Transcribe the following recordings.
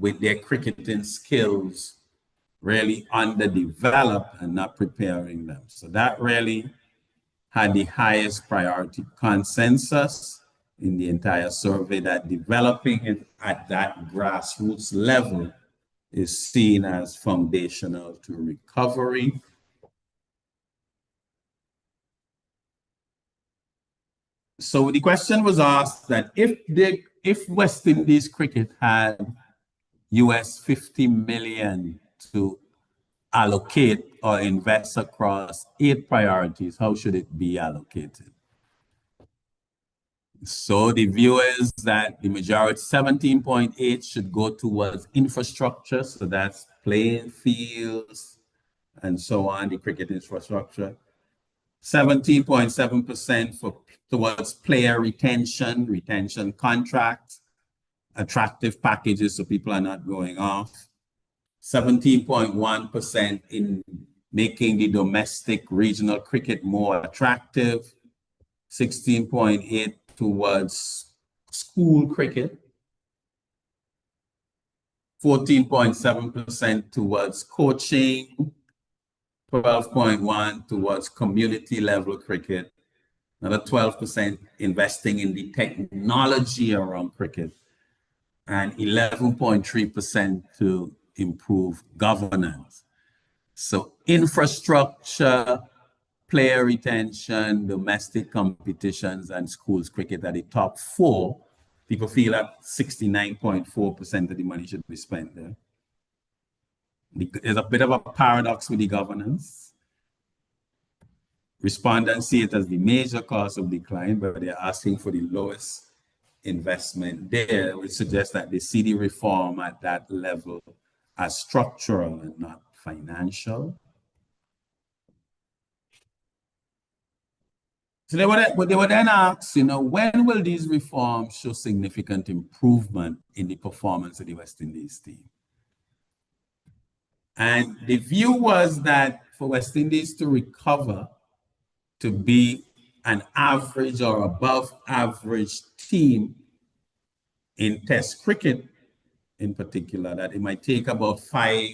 with their cricketing skills really underdeveloped and not preparing them. So that really had the highest priority consensus in the entire survey, that developing it at that grassroots level is seen as foundational to recovery. So the question was asked that if West Indies cricket had US 50 million to allocate or invest across 8 priorities, how should it be allocated? So the view is that the majority, 17.8, should go towards infrastructure. So that's playing fields and so on, the cricket infrastructure. 17.7% towards player retention contracts, attractive packages so people are not going off. 17.1% in making the domestic regional cricket more attractive. 16.8 towards school cricket. 14.7% towards coaching. 12.1 towards community level cricket. Another 12% investing in the technology around cricket. And 11.3% to improve governance. So infrastructure, player retention, domestic competitions, and schools cricket are the top 4. People feel that 69.4% of the money should be spent there. There's a bit of a paradox with the governance. Respondents see it as the major cause of decline, but they're asking for the lowest investment there, which suggests that they see the reform at that level as structural and not financial. So they were then asked, when will these reforms show significant improvement in the performance of the West Indies team? And the view was that for West Indies to recover to be an average or above average team in Test cricket in particular, that it might take about 5,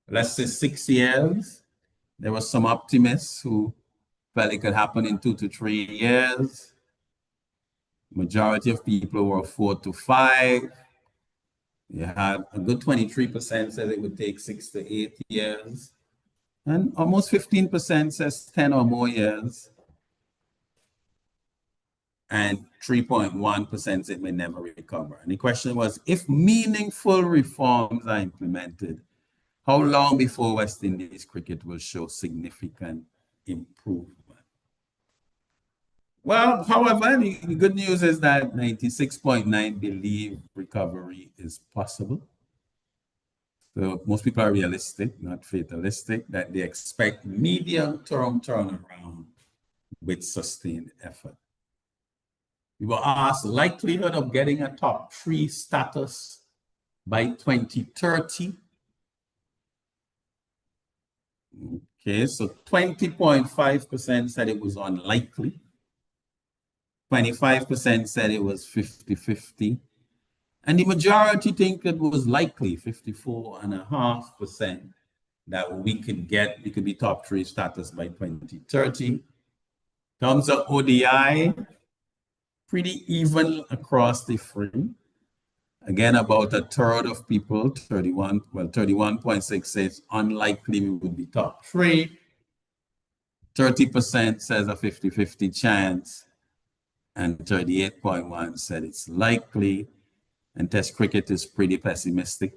let's say 6 years. There were some optimists who felt it could happen in 2 to 3 years. Majority of people were 4 to 5. You had a good 23% said it would take 6 to 8 years. And almost 15% says 10 or more years. And 3.1% said may never recover. And the question was, if meaningful reforms are implemented, how long before West Indies cricket will show significant improvement? Well, however, the good news is that 96.9% believe recovery is possible. So most people are realistic, not fatalistic, that they expect medium-term turnaround with sustained effort. We were asked likelihood of getting a top 3 status by 2030. Okay, so 20.5% said it was unlikely. 25% said it was 50-50. And the majority think it was likely, 54.5%, that we could be top 3 status by 2030. In terms of ODI, pretty even across the 3. Again, about a third of people, 31.6 says unlikely we would be top 3. 30% says a 50-50 chance. And 38.1 said it's likely. And Test cricket is pretty pessimistic,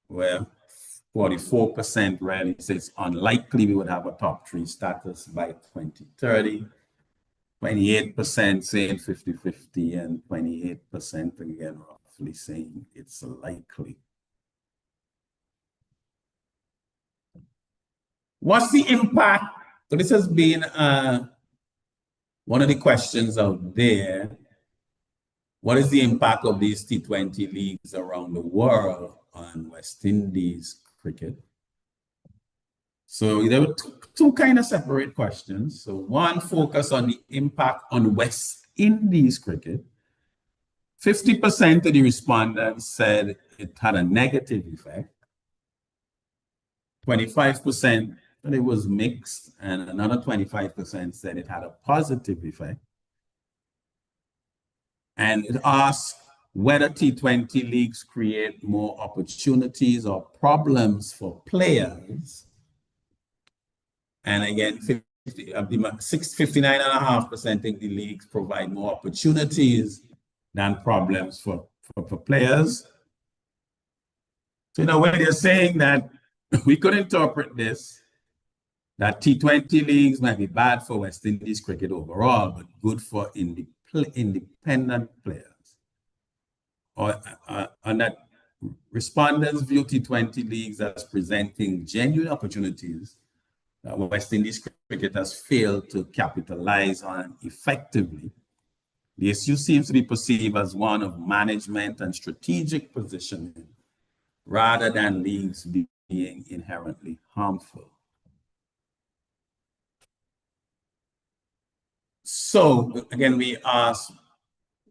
where 44% really says unlikely we would have a top 3 status by 2030. 28% saying 50-50, and 28% again roughly saying it's likely. What's the impact? So this has been one of the questions out there. What is the impact of these T20 leagues around the world on West Indies cricket? So there were two kind of separate questions. So one focused on the impact on West Indies cricket. 50% of the respondents said it had a negative effect. 25% said it was mixed, and another 25% said it had a positive effect. And it asked whether T20 leagues create more opportunities or problems for players. And again, 59.5% think the leagues provide more opportunities than problems for players. So, when they're saying that we could interpret this, that T20 leagues might be bad for West Indies cricket overall, but good for independent players. Or and that respondents view T20 leagues as presenting genuine opportunities that West Indies cricket has failed to capitalize on effectively. The issue seems to be perceived as one of management and strategic positioning rather than leagues being inherently harmful. So again, we ask,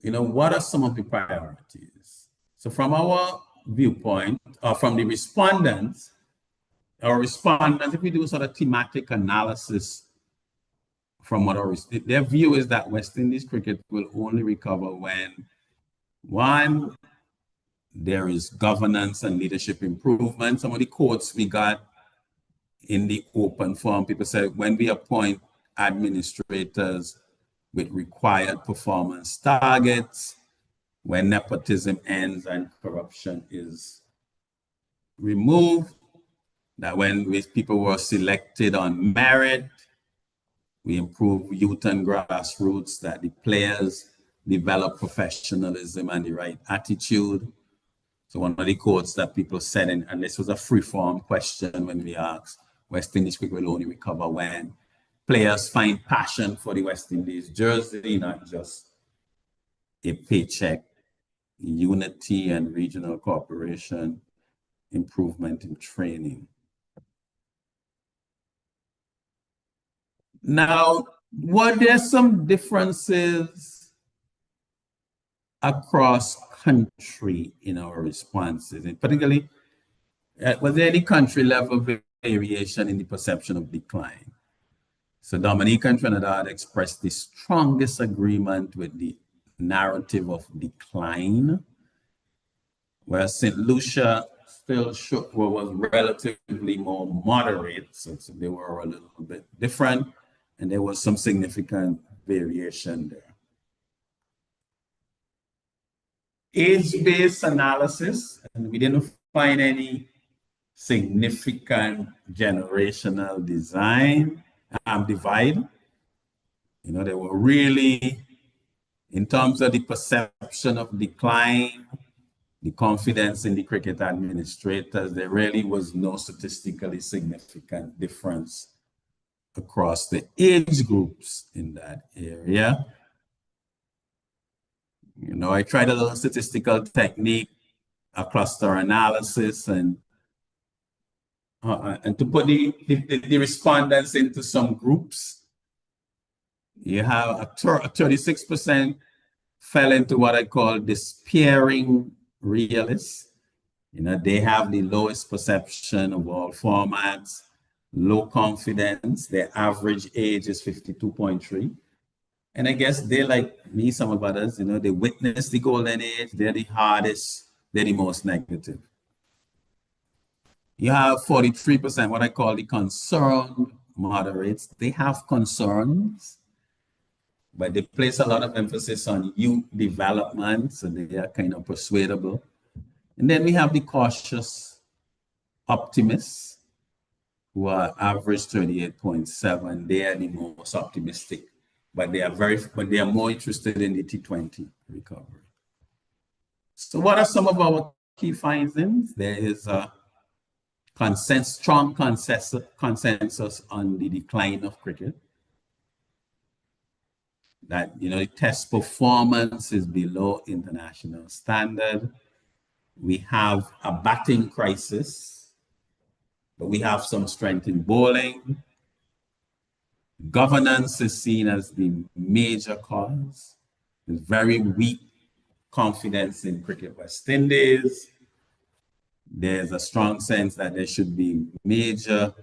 what are some of the priorities? So from our viewpoint, or from the respondents, if we do sort of thematic analysis from their view is that West Indies cricket will only recover when, one, there is governance and leadership improvement. Some of the quotes we got in the open forum, people said, when we appoint administrators with required performance targets, when nepotism ends and corruption is removed, that when people were selected on merit, we improve youth and grassroots, that the players develop professionalism and the right attitude. So one of the quotes that people said, and this was a free-form question when we asked, West Indies cricket will only recover when players find passion for the West Indies jersey, not just a paycheck, unity and regional cooperation, improvement in training. Now, were there some differences across country in our responses, and particularly, was there any country level variation in the perception of decline? So Dominica and Trinidad expressed the strongest agreement with the narrative of decline, whereas St. Lucia still was relatively more moderate, so they were a little bit different, and there was some significant variation there. Age-based analysis, and we didn't find any significant generational divide. They were really, in terms of the perception of decline, the confidence in the cricket administrators, there really was no statistically significant difference across the age groups in that area. I tried a little statistical technique, a cluster analysis, and to put the respondents into some groups. You have a 36% fell into what I call despairing realists. They have the lowest perception of all formats, low confidence. Their average age is 52.3. And I guess they, like me, some of others, they witness the golden age. They're the hardest, they're the most negative. You have 43%, what I call the concerned moderates. They have concerns, but they place a lot of emphasis on youth development, so they are kind of persuadable. And then we have the cautious optimists, who are average 38.7. They are the most optimistic, but they are more interested in the T20 recovery. So what are some of our key findings? There is a strong consensus on the decline of cricket. That, the test performance is below international standard. We have a batting crisis, but we have some strength in bowling. Governance is seen as the major cause. It's very weak confidence in Cricket West Indies. There's a strong sense that there should be major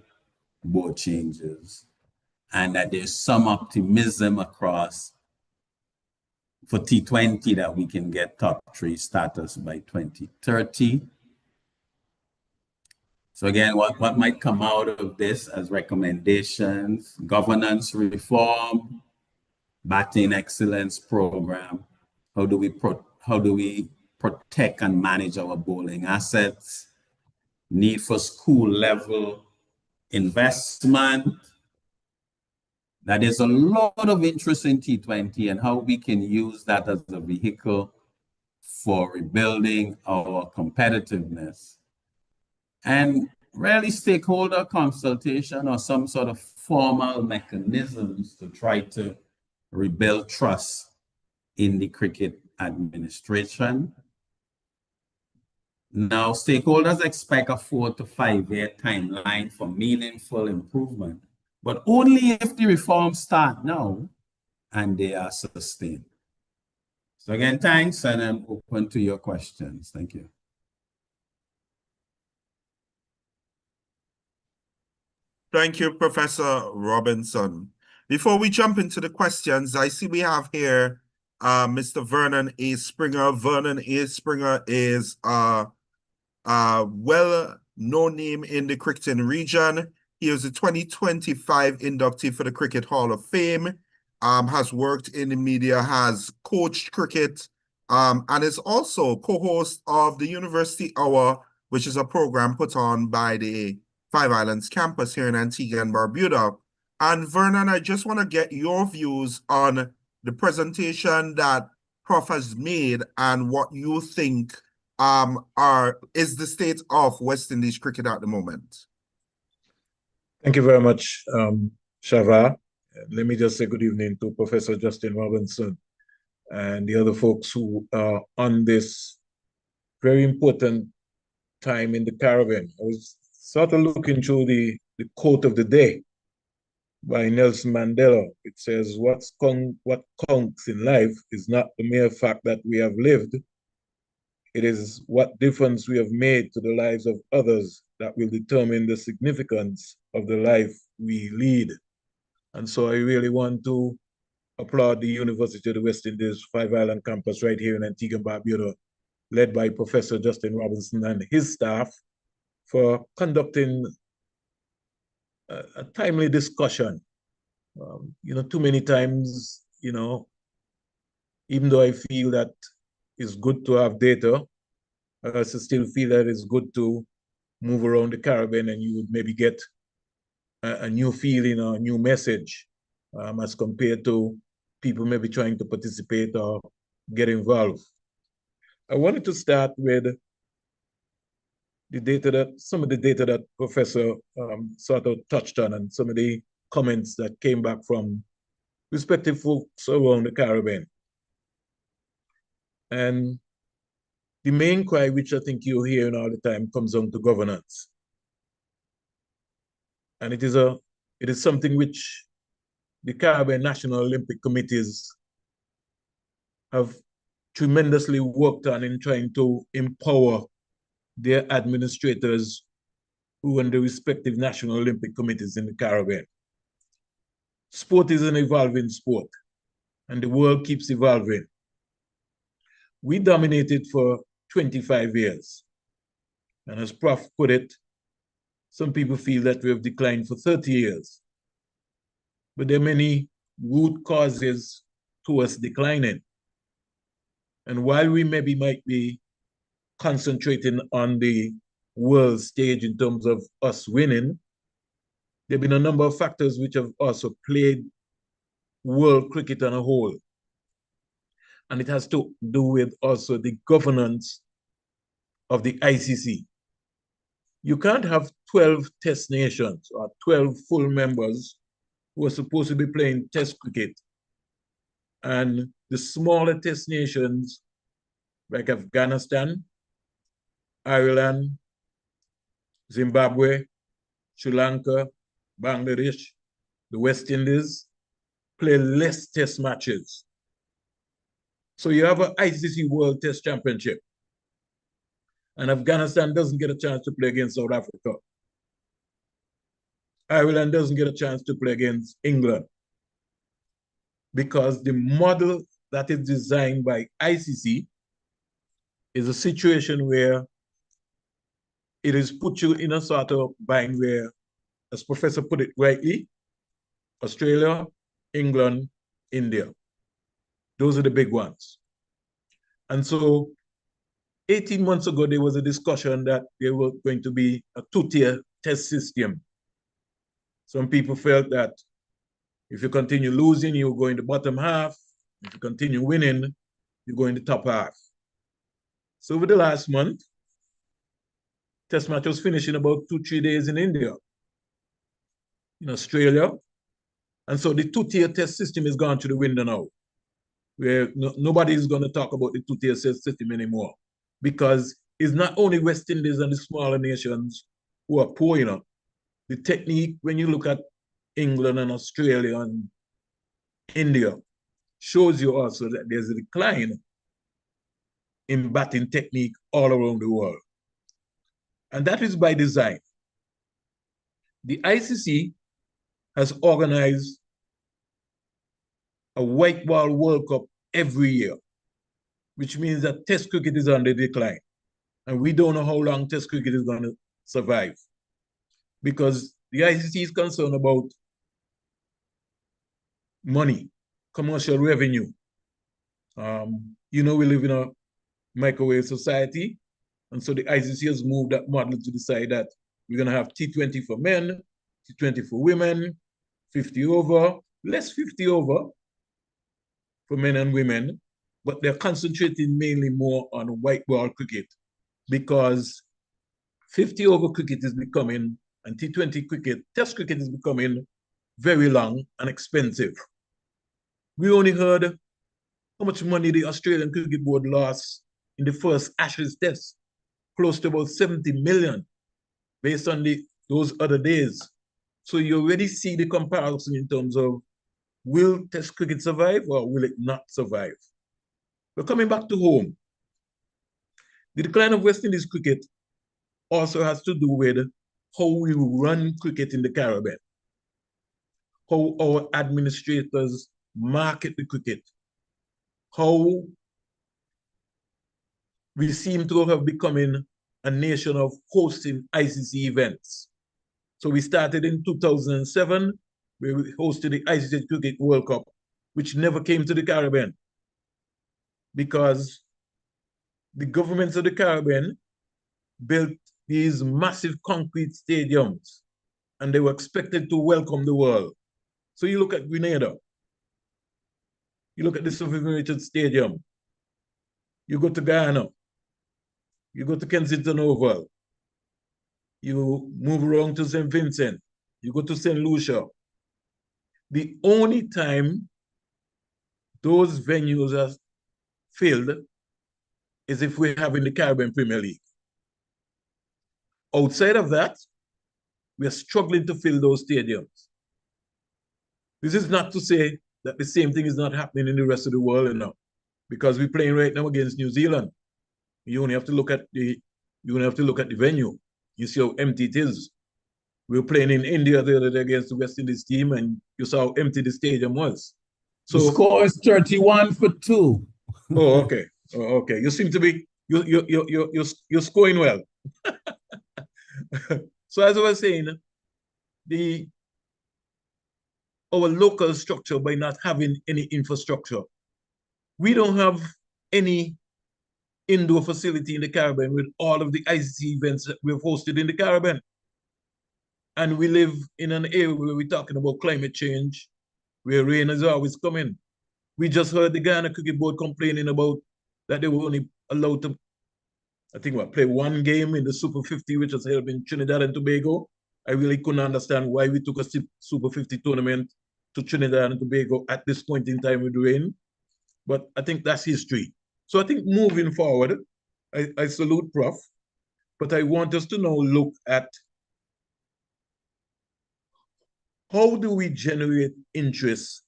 board changes and that there's some optimism across for T20 that we can get top 3 status by 2030. So again, what might come out of this as recommendations: governance reform, batting excellence program. How do we protect and manage our bowling assets? Need for school level investment. That is a lot of interest in T20 and how we can use that as a vehicle for rebuilding our competitiveness. And really stakeholder consultation or some sort of formal mechanisms to try to rebuild trust in the cricket administration. Now, stakeholders expect a 4 to 5 year timeline for meaningful improvement, but only if the reforms start now and they are sustained. So again, thanks, and I'm open to your questions. Thank you. Thank you, Professor Robinson. Before we jump into the questions, I see we have here Mr. Vernon A. Springer. Vernon A. Springer is a well-known name in the cricketing region. He is a 2025 inductee for the Cricket Hall of Fame, has worked in the media, has coached cricket, and is also co-host of the University Hour, which is a program put on by the Five Islands campus here in Antigua and Barbuda. And Vernon, I just want to get your views on the presentation that Prof has made and what you think is the state of West Indies cricket at the moment. Thank you very much, Shava. Let me just say good evening to Professor Justin Robinson and the other folks who are on this very important time in the Caribbean. I was sort of looking through the quote of the day by Nelson Mandela. It says, what counts in life is not the mere fact that we have lived. It is what difference we have made to the lives of others that will determine the significance of the life we lead. And so I really want to applaud the University of the West Indies Five Island campus right here in Antigua and Barbuda, led by Professor Justin Robinson and his staff, for conducting a timely discussion. Too many times, even though I feel that it's good to have data, I also still feel that it's good to move around the Caribbean and you would maybe get a new feeling or a new message as compared to people maybe trying to participate or get involved. I wanted to start with some of the data that Professor sort of touched on and some of the comments that came back from respective folks around the Caribbean. And the main cry, which I think you're hearing all the time, comes down to governance. And it is something which the Caribbean National Olympic Committees have tremendously worked on in trying to empower their administrators who run the respective National Olympic Committees in the Caribbean. Sport is an evolving sport, and the world keeps evolving. We dominated for 25 years. And as Prof put it, some people feel that we have declined for 30 years. But there are many root causes to us declining. And while we maybe might be concentrating on the world stage in terms of us winning, there have been a number of factors which have also played world cricket on a whole. And it has to do with also the governance of the ICC. You can't have 12 test nations or 12 full members who are supposed to be playing test cricket. And the smaller test nations like Afghanistan, Ireland, Zimbabwe, Sri Lanka, Bangladesh, the West Indies, play less test matches. So you have an ICC World Test Championship, and Afghanistan doesn't get a chance to play against South Africa. Ireland doesn't get a chance to play against England because the model that is designed by ICC is a situation where it is put you in a sort of bind where, as Professor put it rightly, Australia, England, India. Those are the big ones. And so 18 months ago, there was a discussion that there was going to be a two-tier test system. Some people felt that if you continue losing, you go in the bottom half. If you continue winning, you go in the top half. So over the last month, test match was finished in about 2-3 days in India, in Australia. And so the two-tier test system is gone to the window now, where nobody is going to talk about the two-tier test system anymore, because it's not only West Indies and the smaller nations who are poor, The technique, when you look at England and Australia and India, shows you also that there's a decline in batting technique all around the world. And that is by design. The ICC has organized a white ball World Cup every year, which means that Test cricket is on the decline. And we don't know how long Test cricket is going to survive, because the ICC is concerned about money, commercial revenue. We live in a microwave society, and so the ICC has moved that model to decide that we're going to have T20 for men, T20 for women, 50 over, less 50 over for men and women, but they're concentrating mainly more on white ball cricket, because 50 over cricket is becoming, and T20 cricket, Test cricket is becoming very long and expensive. We only heard how much money the Australian Cricket Board lost in the first Ashes Test, close to about 70 million, based on those other days. So you already see the comparison in terms of, will Test cricket survive or will it not survive? But coming back to home, the decline of West Indies cricket also has to do with how we run cricket in the Caribbean, how our administrators market the cricket, how we seem to have becoming a nation of hosting ICC events. So we started in 2007, where we hosted the ICC Cricket World Cup, which never came to the Caribbean, because the governments of the Caribbean built these massive concrete stadiums, and they were expected to welcome the world. So you look at Grenada, you look at the Sir Vivian Richards Stadium, you go to Guyana, you go to Kensington Oval, you move around to St. Vincent, you go to St. Lucia. The only time those venues are filled is if we're having the Caribbean Premier League. Outside of that, we are struggling to fill those stadiums. This is not to say that the same thing is not happening in the rest of the world now, because we're playing right now against New Zealand. You only have to look at the venue. You see how empty it is. We were playing in India the other day against the West Indies team, and you saw how empty the stadium was. So the score is 31-2. Oh, okay. Oh, okay. You seem to be you're scoring well. So as I was saying, our local structure, by not having any infrastructure, we don't have any indoor facility in the Caribbean with all of the ICC events that we've hosted in the Caribbean. And we live in an area where we're talking about climate change, where rain is always coming. We just heard the Ghana Cricket Board complaining about that they were only allowed to, play one game in the Super 50, which was held in Trinidad and Tobago. I really couldn't understand why we took a Super 50 tournament to Trinidad and Tobago at this point in time with rain. But I think that's history. So I think moving forward, I salute Prof, but I want us to now look at how do we generate interest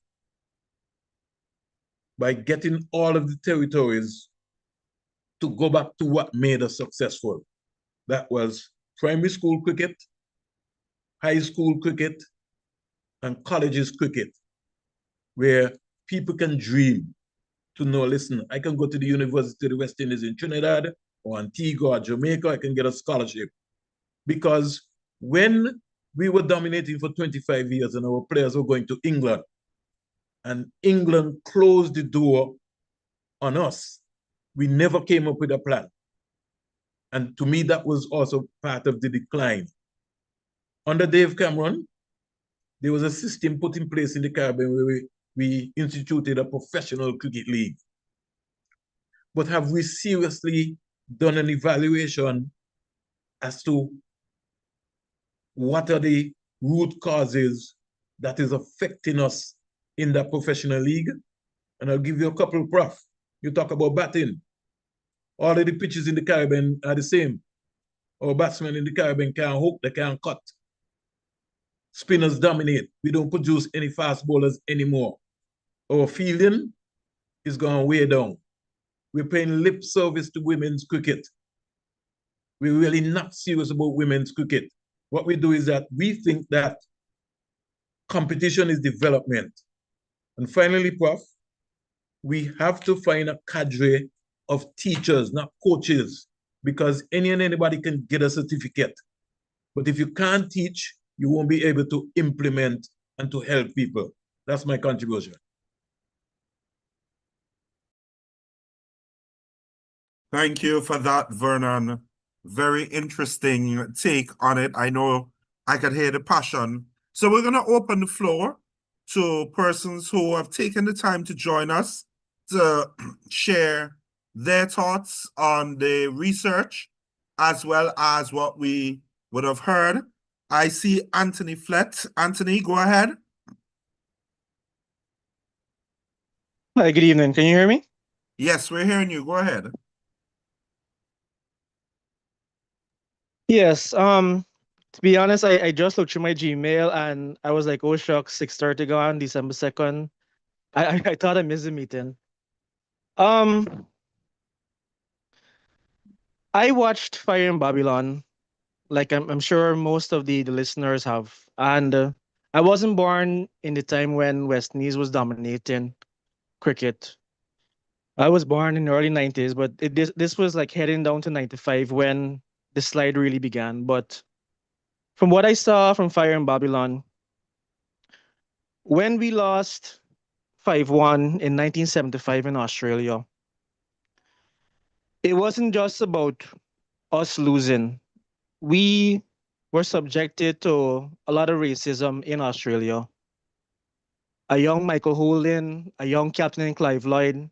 by getting all of the territories to go back to what made us successful. That was primary school cricket, high school cricket, and colleges cricket, where people can dream to know, listen, I can go to the University of the West Indies in Trinidad or Antigua or Jamaica, I can get a scholarship. Because when we were dominating for 25 years and our players were going to England, and England closed the door on us, we never came up with a plan. And to me, that was also part of the decline. Under Dave Cameron, there was a system put in place in the Caribbean where we instituted a professional cricket league. But have we seriously done an evaluation as to what are the root causes that is affecting us in that professional league? And I'll give you a couple, Prof. You talk about batting. All of the pitches in the Caribbean are the same. Our batsmen in the Caribbean can't hook, they can't cut. Spinners dominate. We don't produce any fast bowlers anymore. Our fielding is going way down. We're paying lip service to women's cricket. We're really not serious about women's cricket. What we do is that we think that competition is development. And finally, Prof, we have to find a cadre of teachers, not coaches, because any and anybody can get a certificate. But if you can't teach, you won't be able to implement and to help people. That's my contribution. Thank you for that, Vernon. Very interesting take on it. I know I could hear the passion. So we're going to open the floor to persons who have taken the time to join us to share their thoughts on the research as well as what we would have heard. I see Anthony Flett. Anthony, go ahead. Hi, good evening. Can you hear me? Yes, we're hearing you. Go ahead. Yes. To be honest, I just looked through my Gmail and I was like, oh shucks, 6:30 gone, December 2nd. I thought I missed the meeting. I watched Fire in Babylon, like I'm sure most of the listeners have. And I wasn't born in the time when West Indies was dominating cricket. I was born in the early 90s, but this was like heading down to 95 when the slide really began. But from what I saw from Fire in Babylon, when we lost 5-1 in 1975 in Australia, it wasn't just about us losing. We were subjected to a lot of racism in Australia. A young Michael Holding, a young Captain in Clive Lloyd,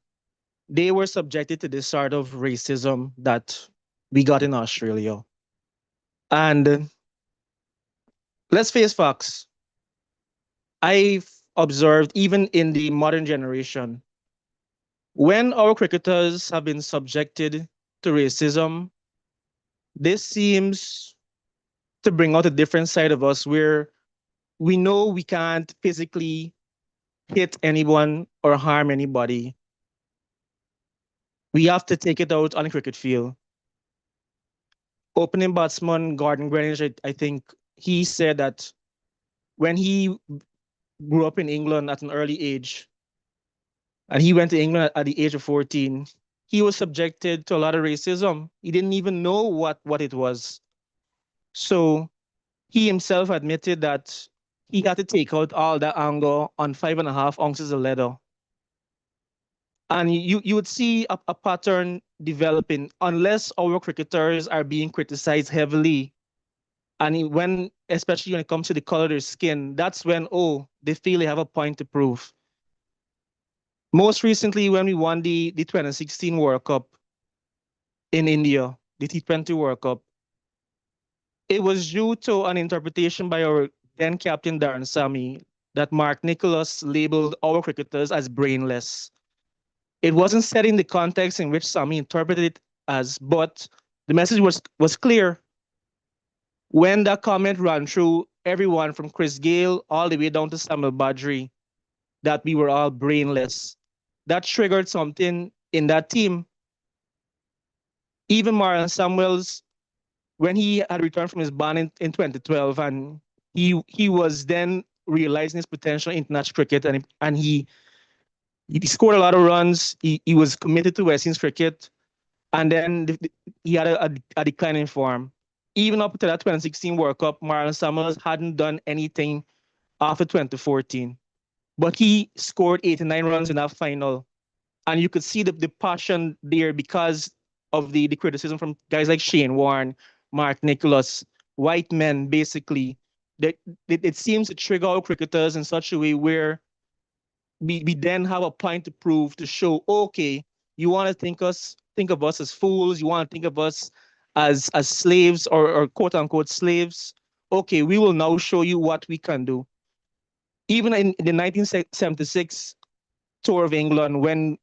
they were subjected to this sort of racism that we got in Australia. And let's face facts. I've observed even in the modern generation, when our cricketers have been subjected to racism, this seems to bring out a different side of us where we know we can't physically hit anyone or harm anybody. We have to take it out on the cricket field. Opening batsman Gordon Greenwich, I think he said that when he grew up in England at an early age, and he went to England at the age of 14, he was subjected to a lot of racism. He didn't even know what it was. So he himself admitted that he had to take out all that anger on 5.5 ounces of leather. And you would see a pattern developing unless our cricketers are being criticized heavily. And when, especially when it comes to the color of their skin, that's when, they feel they have a point to prove. Most recently, when we won the 2016 World Cup in India, the T20 World Cup, it was due to an interpretation by our then captain Darren Sammy that Mark Nicholas labeled our cricketers as brainless. It wasn't set in the context in which Sammy interpreted it as, but the message was clear. When that comment ran through everyone from Chris Gale all the way down to Samuel Badri, that we were all brainless. that triggered something in that team. Even Marlon Samuels, when he had returned from his ban in 2012, and he was then realizing his potential in international cricket, and he scored a lot of runs. He was committed to West Indies cricket, and then he had a decline in form. Even up to that 2016 World Cup, Marlon Samuels hadn't done anything after 2014. But he scored 89 runs in that final. And you could see the passion there because of the criticism from guys like Shane Warne, Mark Nicholas, white men, basically. That it seems to trigger our cricketers in such a way where we then have a point to prove to show, okay, you want to think of us as fools, you want to think of us as slaves or quote unquote slaves. Okay, we will now show you what we can do. Even in the 1976 tour of England, when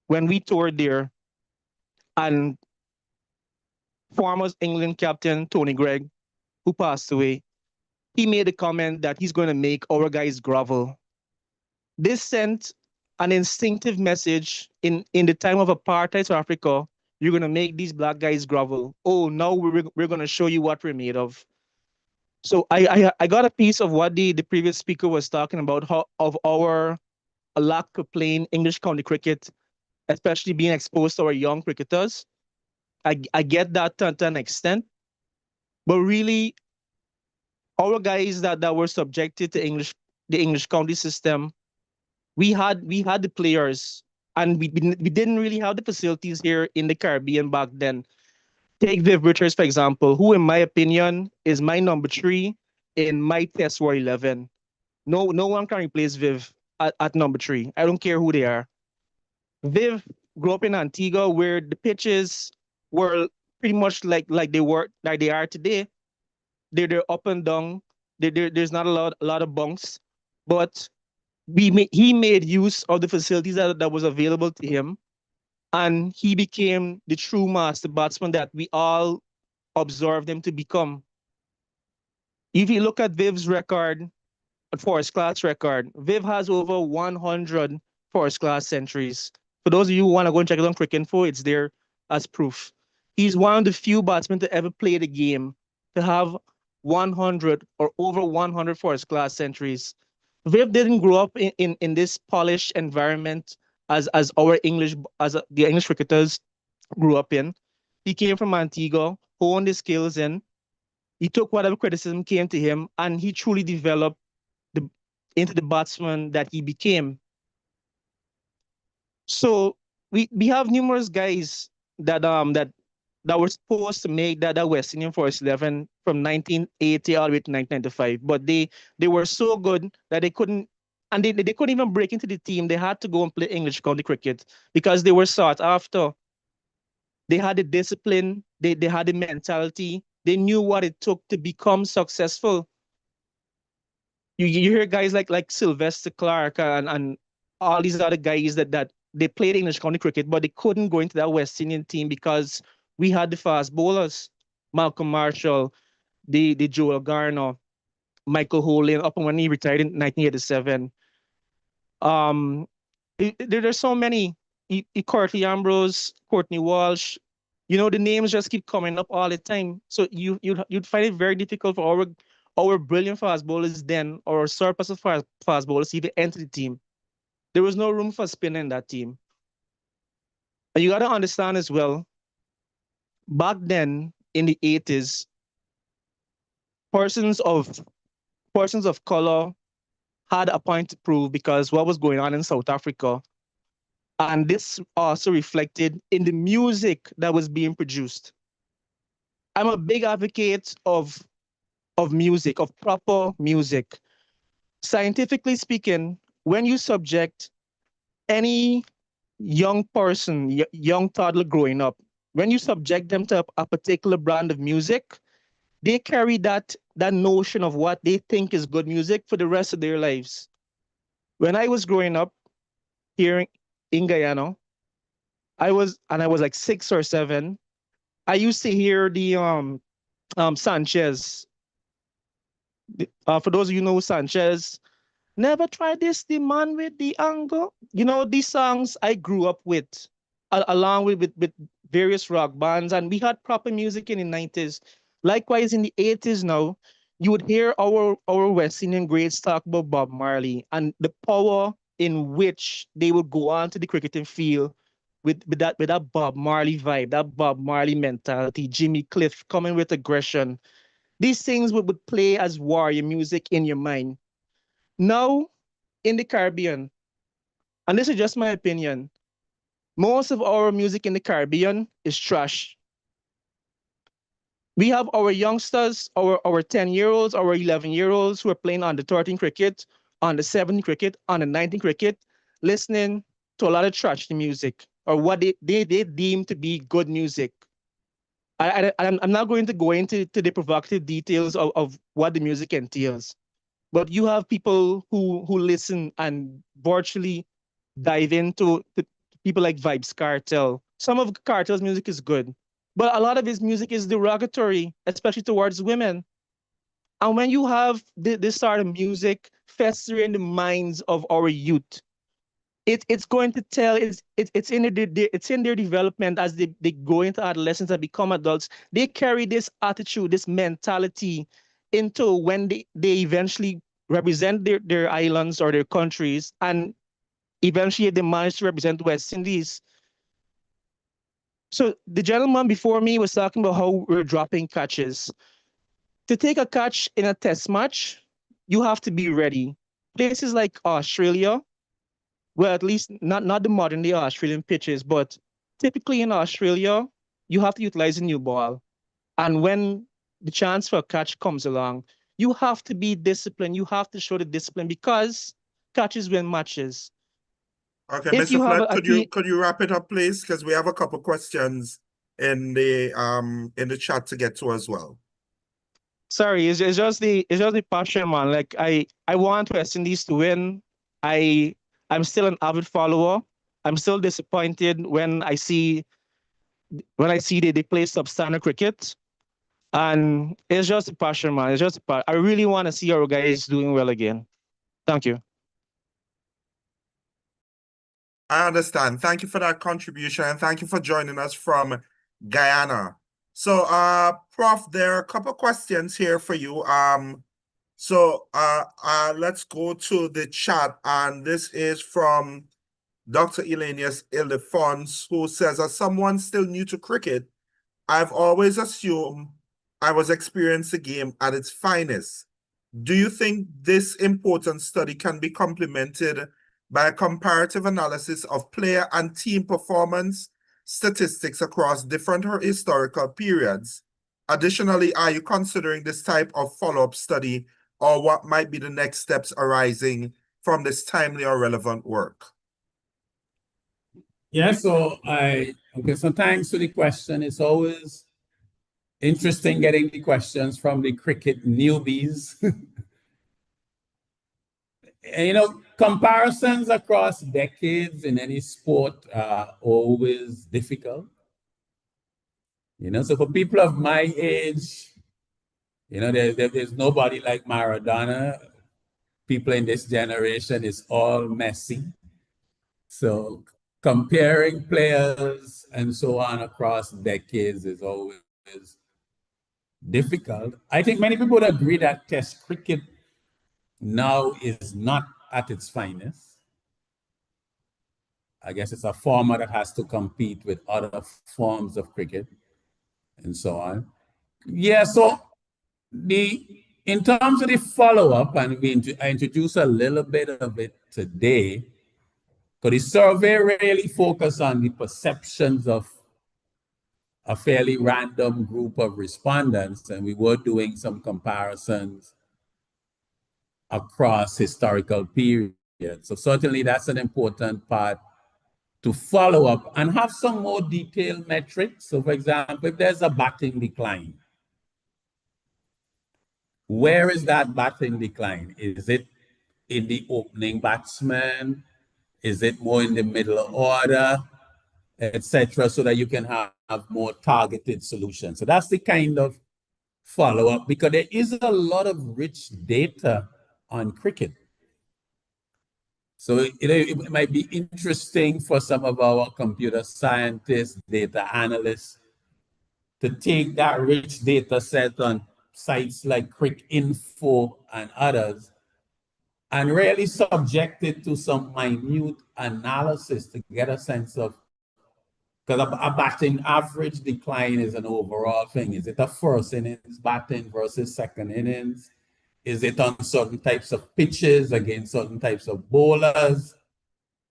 we toured there, and former England captain Tony Gregg, who passed away, he made a comment that he's going to make our guys grovel. This sent an instinctive message in the time of apartheid South Africa. You're going to make these black guys grovel. Oh, now we're going to show you what we're made of. So I got a piece of what the previous speaker was talking about, how of our lack of playing English county cricket, especially being exposed to our young cricketers. I get that to an extent, but really, our guys that were subjected to the English county system, we had the players, and we didn't really have the facilities here in the Caribbean back then. Take Viv Richards, for example, who, in my opinion, is my number 3 in my Test War 11. No one can replace Viv at number 3. I don't care who they are. Viv grew up in Antigua, where the pitches were pretty much like they are today. They're up and down. There's not a lot of bunks, but he made use of the facilities that was available to him, and he became the true master batsman that we all observed him to become. If you look at Viv's record, first class record, Viv has over 100 first class centuries. For those of you who want to go and check it on Cricinfo, it's there as proof. He's one of the few batsmen to ever play the game to have 100 or over 100 first class centuries. Viv didn't grow up in this polished environment as the English cricketers grew up in. He came from Antigua, honed his skills in. He took whatever criticism came to him, and he truly developed into the batsman that he became. So we have numerous guys that were supposed to make that West Indian Forest 11 from 1980 all the way to 1995, but they were so good that they couldn't, and they couldn't even break into the team. They had to go and play English county cricket because they were sought after. They had the discipline, they had the mentality, they knew what it took to become successful. You hear guys like Sylvester Clark and all these other guys that they played English county cricket, but they couldn't go into that West Indian team because we had the fast bowlers, Malcolm Marshall, the Joel Garner, Michael Holin, up when he retired in 1987. There's so many. Courtney Ambrose, Courtney Walsh. You know, the names just keep coming up all the time. So you'd find it very difficult for our brilliant fast bowlers then, or surplus of fast bowlers, to even enter the team. There was no room for spin in that team. And you got to understand as well, back then in the 80s, persons of color had a point to prove because what was going on in South Africa. And this also reflected in the music that was being produced. I'm a big advocate of music, of proper music. Scientifically speaking, when you subject any young person, young toddler growing up, when you subject them to a particular brand of music, they carry that notion of what they think is good music for the rest of their lives. When I was growing up here in Guyana, I was like 6 or 7. I used to hear the Sanchez. For those of you who know Sanchez, Never try this, the man with the angle. You know, these songs I grew up with, along with various rock bands, and we had proper music in the 90s. Likewise, in the 80s now, you would hear our West Indian greats talk about Bob Marley and the power in which they would go on to the cricketing field with that Bob Marley vibe, that Bob Marley mentality, Jimmy Cliff coming with aggression. These things would play as warrior music in your mind. Now, in the Caribbean, and this is just my opinion, most of our music in the Caribbean is trash. We have our youngsters, our 10-year-olds, our 11-year-olds who are playing on the 13 cricket, on the 7 cricket, on the 19 cricket, listening to a lot of trash music or what they deem to be good music. I'm not going to go into the provocative details of what the music entails, but you have people who listen and virtually dive into people like Vibes Cartel. Some of Cartel's music is good, but a lot of his music is derogatory, especially towards women. And when you have this sort of music festering in the minds of our youth, it's going to tell it's in it's in their development as they go into adolescence and become adults. They carry this attitude, this mentality into when they eventually represent their islands or their countries, and eventually they manage to represent West Indies. So the gentleman before me was talking about how we're dropping catches. To take a catch in a test match, you have to be ready. Places like Australia, well, at least not the modern day Australian pitches, but typically in Australia, you have to utilize a new ball. And when the chance for a catch comes along, you have to be disciplined. You have to show the discipline because catches win matches. Okay, If Mr. you have Flood, a team, could you wrap it up, please? Because we have a couple questions in the chat to get to as well. sorry, it's just the passion, man. Like I want West Indies to win. I'm still an avid follower. I'm still disappointed when I see they play substandard cricket. And it's just a passion, man. It's just I really want to see our guys doing well again. Thank you. I understand. Thank you for that contribution, and thank you for joining us from Guyana. So, Prof, there are a couple questions here for you. Let's go to the chat, and this is from Dr. Elenius Ildefonso, who says, as someone still new to cricket, I've always assumed I was experiencing the game at its finest. Do you think this important study can be complemented by a comparative analysis of player and team performance statistics across different historical periods? Additionally, are you considering this type of follow-up study, or what might be the next steps arising from this timely or relevant work? Yeah, so so thanks for the question. It's always interesting getting the questions from the cricket newbies. And, comparisons across decades in any sport are always difficult. So for people of my age, there's nobody like Maradona. People in this generation is all messy. So comparing players and so on across decades is always difficult. I think many people would agree that Test cricket now is not at its finest. I guess it's a format that has to compete with other forms of cricket and so on. Yeah, so in terms of the follow-up, and I introduced a little bit of it today, because the survey really focused on the perceptions of a fairly random group of respondents, and we were doing some comparisons across historical periods. So certainly that's an important part to follow up and have some more detailed metrics. So for example, if there's a batting decline, where is that batting decline? Is it in the opening batsman? Is it more in the middle order, etc., so that you can have more targeted solutions? So that's the kind of follow-up, because there is a lot of rich data on cricket. So it might be interesting for some of our computer scientists, data analysts, to take that rich data set on sites like Info and others and really subject it to some minute analysis to get a sense of, because a batting average decline is an overall thing. Is it a first innings batting versus second innings? Is it on certain types of pitches against certain types of bowlers?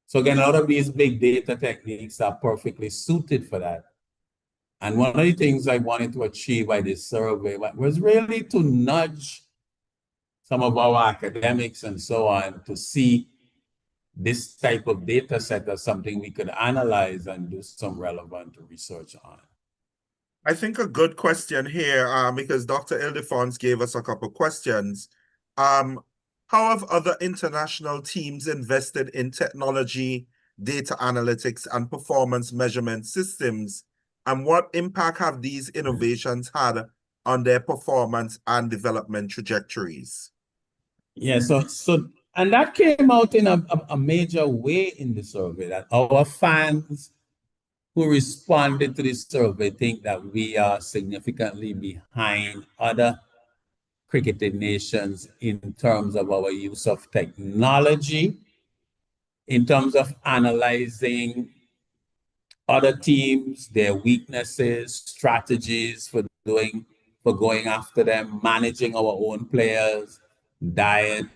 So again, a lot of these big data techniques are perfectly suited for that. And one of the things I wanted to achieve by this survey was really to nudge some of our academics and so on to see this type of data set as something we could analyze and do some relevant research on. I think a good question here, because Dr. Ildefons gave us a couple questions. How have other international teams invested in technology, data analytics, and performance measurement systems? And what impact have these innovations had on their performance and development trajectories? Yeah, and that came out in a major way in the survey, that our fans who responded to this survey think that we are significantly behind other cricketing nations in terms of our use of technology, in terms of analyzing other teams, their weaknesses, strategies for going after them, managing our own players, diet,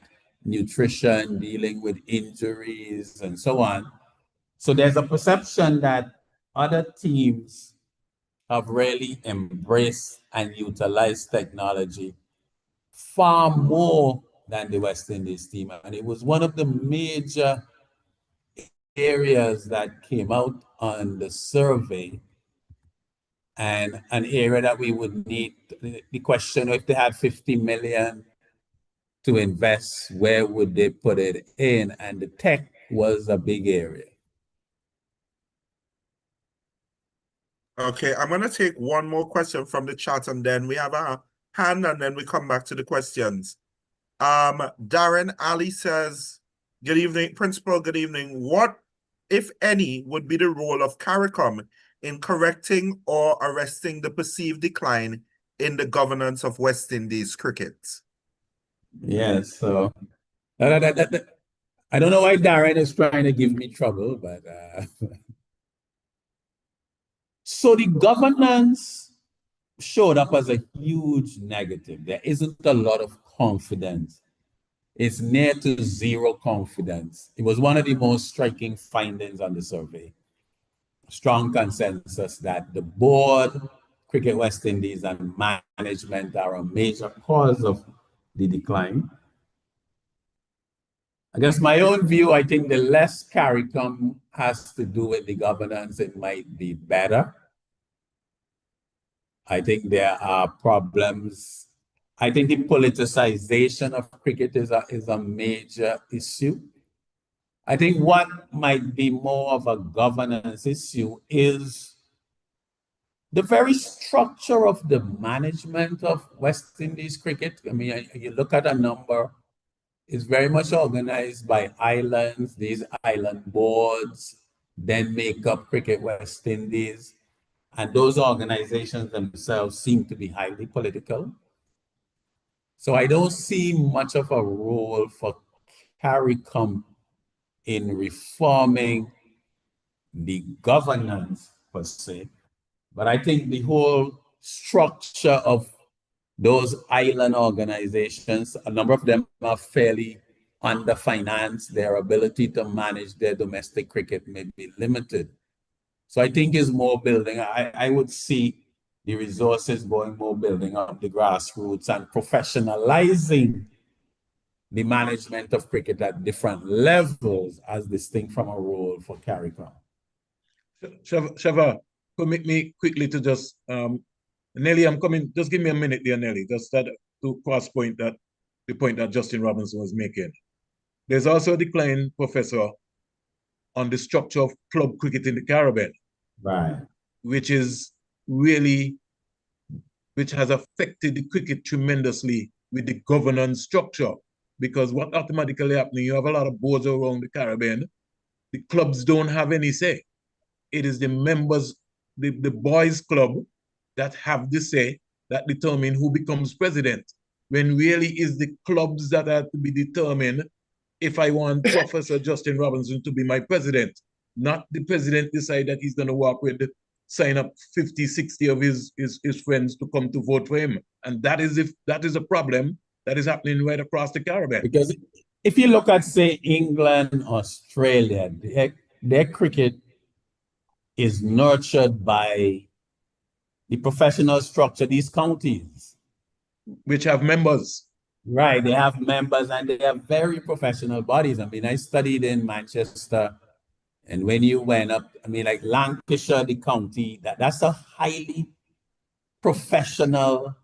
nutrition, dealing with injuries, and so on. So there's a perception that other teams have really embraced and utilized technology far more than the West Indies team. And it was one of the major areas that came out on the survey, and an area that we would need. The question, if they had 50 million to invest, where would they put it in? And the tech was a big area. Okay, I'm going to take one more question from the chat, and then we have a hand, and then we come back to the questions. Darren Ali says, good evening, Principal, good evening. What, if any, would be the role of CARICOM in correcting or arresting the perceived decline in the governance of West Indies cricket? Yes, so I don't know why Darren is trying to give me trouble, but so the governance showed up as a huge negative. There isn't a lot of confidence. It's near to zero confidence. It was one of the most striking findings on the survey. Strong consensus that the board, Cricket West Indies, and management are a major cause of the decline. I guess my own view, I think the less CARICOM has to do with the governance, it might be better. I think there are problems. I think the politicization of cricket is a major issue. I think what might be more of a governance issue is the very structure of the management of West Indies cricket. I mean, you look at a number, it's very much organized by islands, these island boards, then make up Cricket West Indies. And those organizations themselves seem to be highly political. So I don't see much of a role for CARICOM in reforming the governance per se. But I think the whole structure of those island organizations, a number of them are fairly underfinanced. Their ability to manage their domestic cricket may be limited. So I think it's more building. I would see the resources going more building up the grassroots and professionalizing the management of cricket at different levels as distinct from a role for CARICOM. Shava, permit me quickly to just, Nelly, I'm coming, just give me a minute there, Nelly, just that, to cross point that, the point that Justin Robinson was making. There's also a decline, Professor, on the structure of club cricket in the Caribbean. Right. Which is really, which has affected the cricket tremendously with the governance structure. because what automatically happening, you have a lot of boards around the Caribbean. The clubs don't have any say. It is the members, the boys club that have the say that determine who becomes president, when really is the clubs that are to be determined if I want Professor Justin Robinson to be my president, not the president decide that he's going to work with, sign up 50, 60 of his friends to come to vote for him. And that is a problem that is happening right across the Caribbean. Because if you look at, say, England, Australia, their cricket is nurtured by the professional structure, these counties. Which have members. Right, they have members and they have very professional bodies. I mean, I studied in Manchester, and when you went up, I mean, like Lancashire, the county, that's a highly professional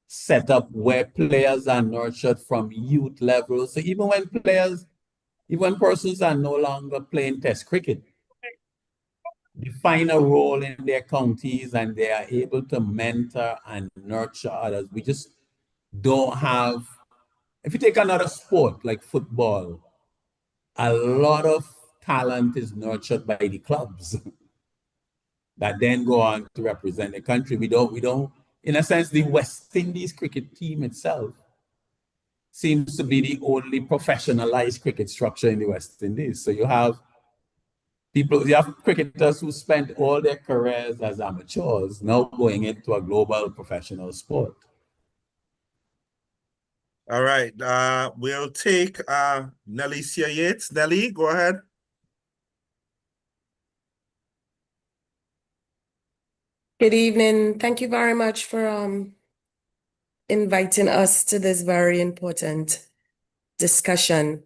setup where players are nurtured from youth level. So even when persons are no longer playing test cricket, they find a role in their counties and they are able to mentor and nurture others. We just don't have, if you take another sport like football, a lot of talent is nurtured by the clubs that then go on to represent the country. We don't, in a sense, the West Indies cricket team itself seems to be the only professionalized cricket structure in the West Indies. So you have cricketers who spent all their careers as amateurs now going into a global professional sport. All right, we'll take Nellie Yates. Nellie, go ahead. Good evening. Thank you very much for inviting us to this very important discussion.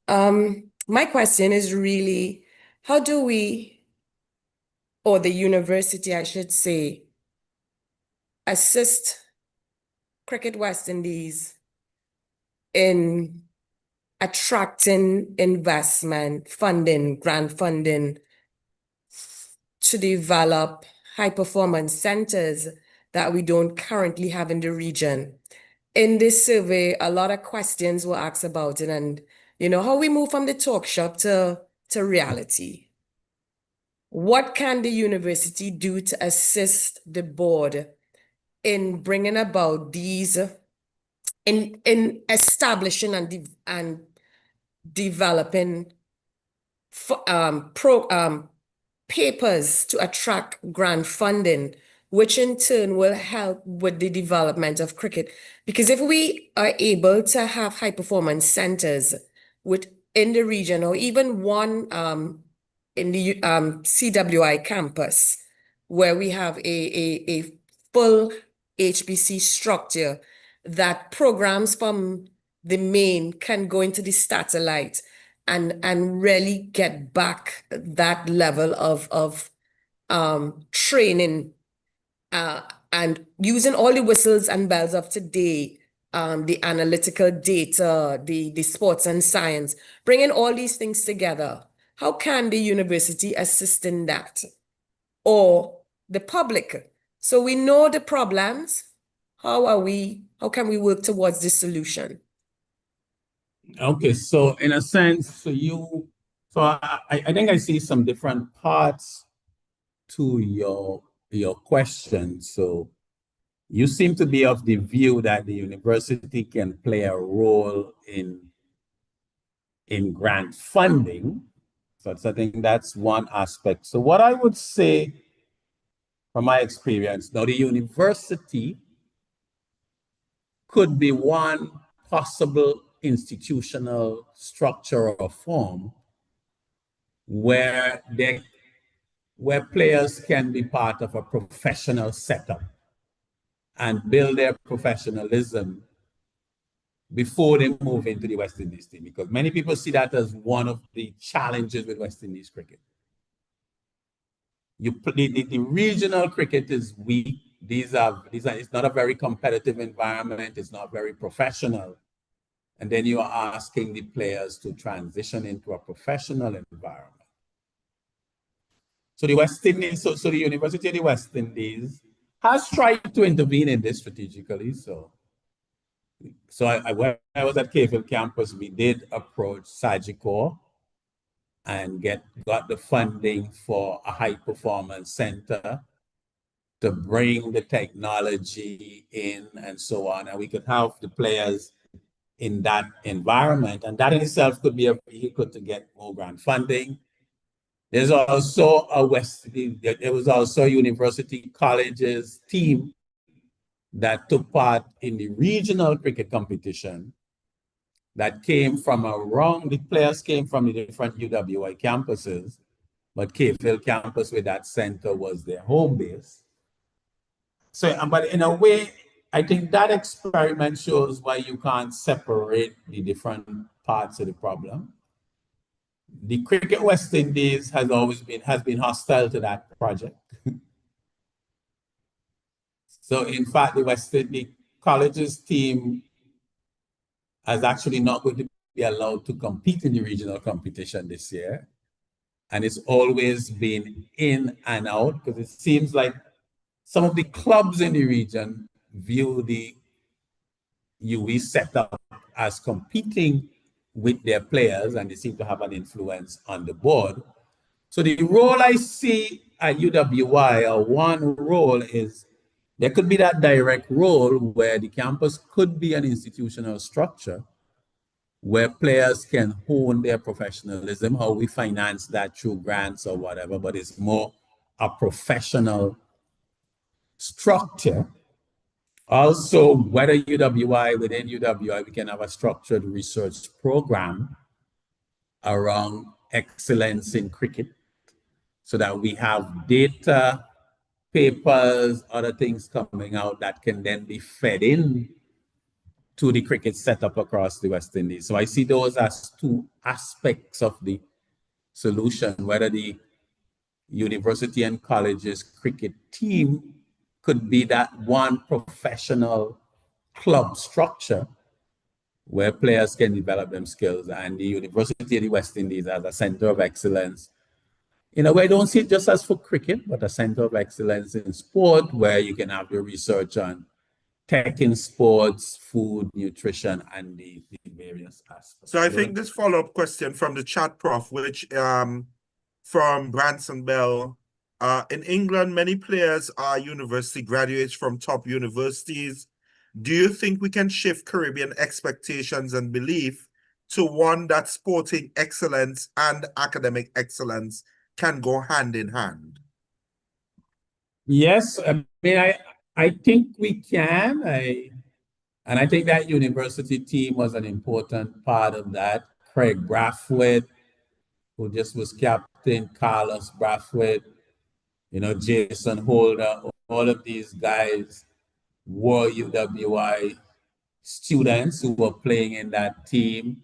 My question is really, how do we, or the university, I should say, assist Cricket West Indies in attracting investment, funding, grant funding to develop high-performance centers that we don't currently have in the region? In this survey, a lot of questions were asked about it, and how we move from the talk shop to reality. What can the university do to assist the board in bringing about these, in establishing and developing papers to attract grant funding, which in turn will help with the development of cricket? Because if we are able to have high performance centers within the region, or even one in the CWI campus, where we have a full HBC structure that programs from the main can go into the satellite and really get back that level of training and using all the whistles and bells of today, the analytical data, the sports and science, bringing all these things together. How can the university assist in that, or the public? So we know the problems. How can we work towards this solution? Okay, so in a sense, I think I see some different parts to your question. So you seem to be of the view that the university can play a role in grant funding. So I think that's one aspect. So what I would say from my experience, now the university could be one possible institutional structure or form where players can be part of a professional setup and build their professionalism before they move into the West Indies team, because many people see that as one of the challenges with West Indies cricket. The regional cricket is weak. It's not a very competitive environment. It's not very professional. And then you are asking the players to transition into a professional environment. So the West Indies, so the University of the West Indies has tried to intervene in this strategically. So So when I was at KFL campus, we did approach Sagicor and got the funding for a high performance center to bring the technology in and so on. And we could have the players in that environment. And that in itself could be a vehicle to get more grant funding. There's also there was also a university colleges team that took part in the regional cricket competition that came from around, the players came from the different UWI campuses, but KFL campus with that center was their home base. So, but in a way, I think that experiment shows why you can't separate the different parts of the problem. The Cricket West Indies has been hostile to that project. So in fact, the West Indies colleges team is actually not going to be allowed to compete in the regional competition this year. And it's always been in and out because it seems like some of the clubs in the region view the UE setup as competing with their players, and they seem to have an influence on the board. So the role I see at UWI, or one role, is there could be that direct role where the campus could be an institutional structure where players can hone their professionalism, how we finance that through grants or whatever, but it's more a professional structure. Also, whether within UWI, we can have a structured research program around excellence in cricket so that we have data, papers, other things coming out that can then be fed in to the cricket setup across the West Indies. So I see those as two aspects of the solution, whether the university and colleges cricket team could be that one professional club structure where players can develop them skills, and the University of the West Indies as a center of excellence. In a way, I don't see it just as for cricket, but a center of excellence in sport where you can have your research on tech in sports, food, nutrition, and the various aspects. So I think this follow-up question from the chat, Prof, which from Branson Bell. In England, many players are university graduates from top universities. Do you think we can shift Caribbean expectations and belief to one that sporting excellence and academic excellence can go hand in hand? Yes, I mean, I think we can. And I think that university team was an important part of that. Craig Brathwaite, who just was captain, Carlos Brathwaite, Jason Holder, all of these guys were UWI students who were playing in that team.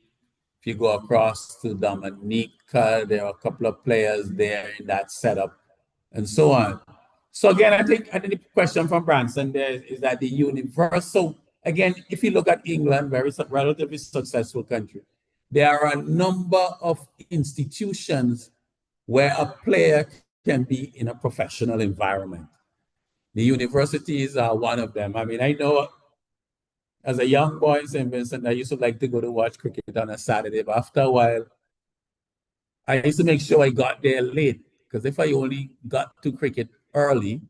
If you go across to Dominica, there are a couple of players there in that setup and so on. So again, I think the question from Branson there is that the universal, again, if you look at England, relatively successful country, there are a number of institutions where a player can be in a professional environment. The universities are one of them. I mean, I know as a young boy in St. Vincent, I used to like to go to watch cricket on a Saturday, but after a while, I used to make sure I got there late, because if I only got to cricket early,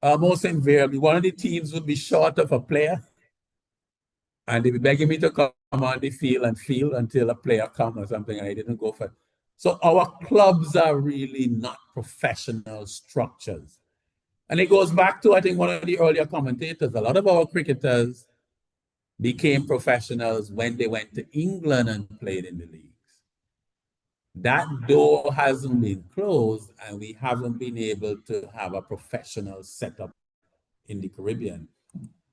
almost invariably, one of the teams would be short of a player, and they'd be begging me to come on the field until a player comes or something, and I didn't go for it. So our clubs are really not professional structures. And it goes back to, I think, one of the earlier commentators. A lot of our cricketers became professionals when they went to England and played in the leagues. That door hasn't been closed, and we haven't been able to have a professional setup in the Caribbean.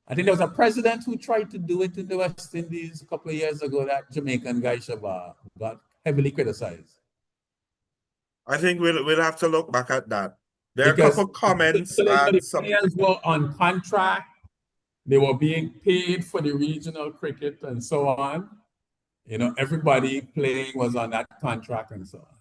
I think there was a president who tried to do it in the West Indies a couple of years ago, that Jamaican guy, Shabar, got heavily criticized. I think we'll have to look back at that. There are a couple of comments. The players were on contract. They were being paid for the regional cricket and so on. Everybody playing was on that contract and so on.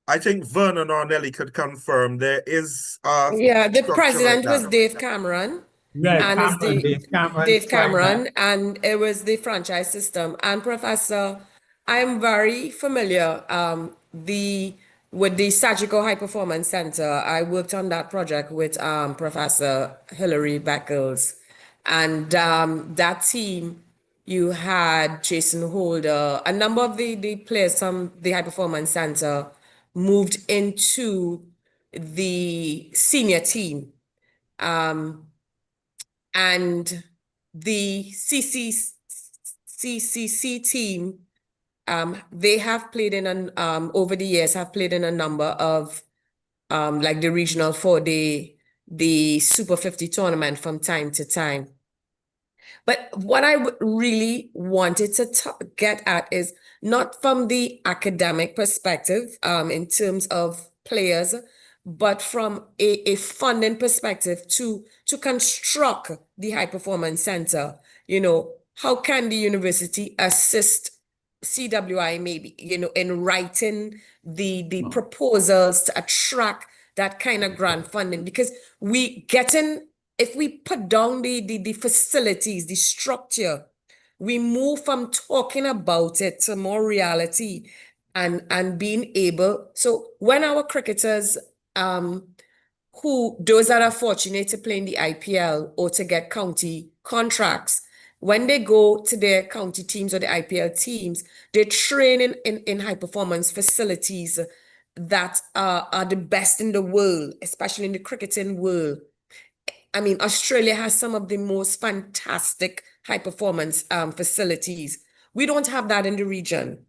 I think Vernon or Nelly could confirm there is the president was Dave Cameron. Yeah, and it's Cameron, the Dave Cameron. Dave tried that. Cameron, and it was the franchise system. And Professor, I'm very familiar with the Surgical High Performance Center. I worked on that project with Professor Hilary Beckles, and that team. You had Jason Holder, a number of the players from the High Performance Center moved into the senior team. And the CCC team, they have played in over the years, have played in a number of like the regional 4-day, the Super 50 tournament from time to time. But what I really wanted to get at is not from the academic perspective in terms of players, but from a funding perspective to construct the High Performance Center. You know, how can the university assist CWI maybe, you know, in writing the proposals to attract that kind of grant funding? Because if we put down the facilities, the structure, we move from talking about it to more reality and being able. So when our cricketers, those that are fortunate to play in the IPL or to get county contracts, when they go to their county teams or the IPL teams, they train in high performance facilities that are the best in the world, especially in the cricketing world. I mean, Australia has some of the most fantastic high performance facilities. We don't have that in the region.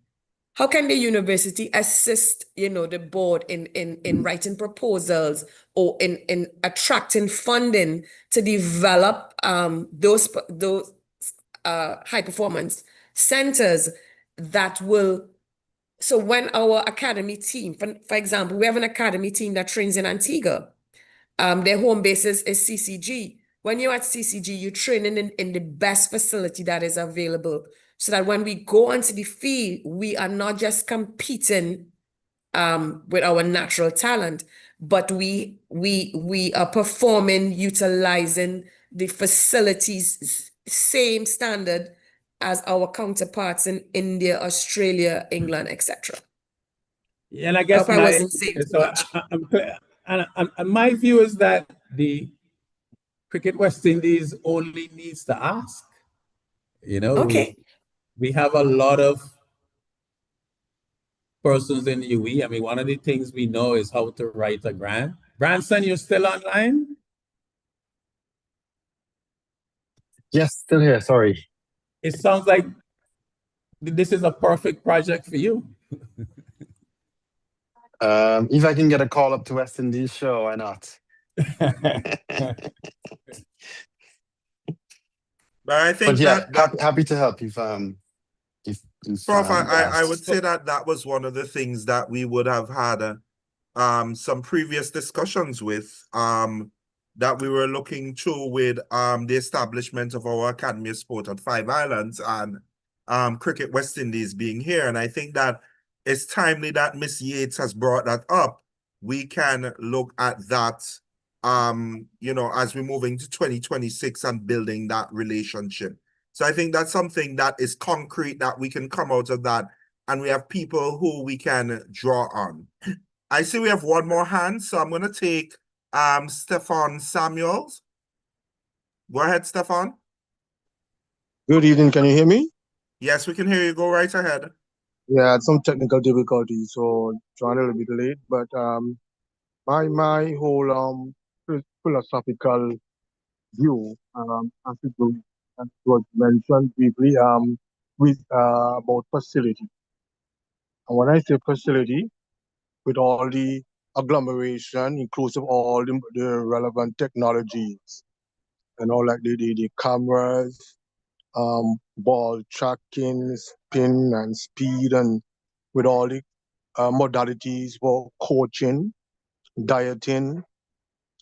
How can the university assist, you know, the board in writing proposals or in attracting funding to develop those high performance centers that will. So when our academy team, for example, we have an academy team that trains in Antigua. Their home base is CCG. When you're at CCG, you're training in the best facility that is available, so that when we go onto the field, we are not just competing with our natural talent, but we are performing, utilizing the facilities same standard as our counterparts in India, Australia, England, etc. And I guess I wasn't saying too much. I'm clear. And my view is that the Cricket West Indies only needs to ask. You know, Okay. we have a lot of persons in UE. I mean, one of the things we know is how to write a grant. Branson, you're still online? Yes, still here. Sorry. It sounds like this is a perfect project for you. If I can get a call up to West Indies, sure, why not? But I think But yeah, that happy to help if Prof, I asked. would say that was one of the things that we would have had some previous discussions with that we were looking to with the establishment of our Academy of Sport at Five Islands and Cricket West Indies being here. And I think that it's timely that Miss Yates has brought that up. We can look at that you know, as we move into 2026 and building that relationship. So I think that's something that is concrete that we can come out of that, and we have people who we can draw on. I see we have one more hand, so I'm going to take Stefan Samuels. Go ahead, Stefan. Good evening. Can you hear me? Yes, we can hear you. Go right ahead. Yeah, I had some technical difficulties, so joined a little bit late. But my whole philosophical view as it was mentioned briefly with about facility. And when I say facility, with all the agglomeration, inclusive all the relevant technologies, and all like the cameras, ball tracking, spin and speed, and with all the modalities for coaching, dieting,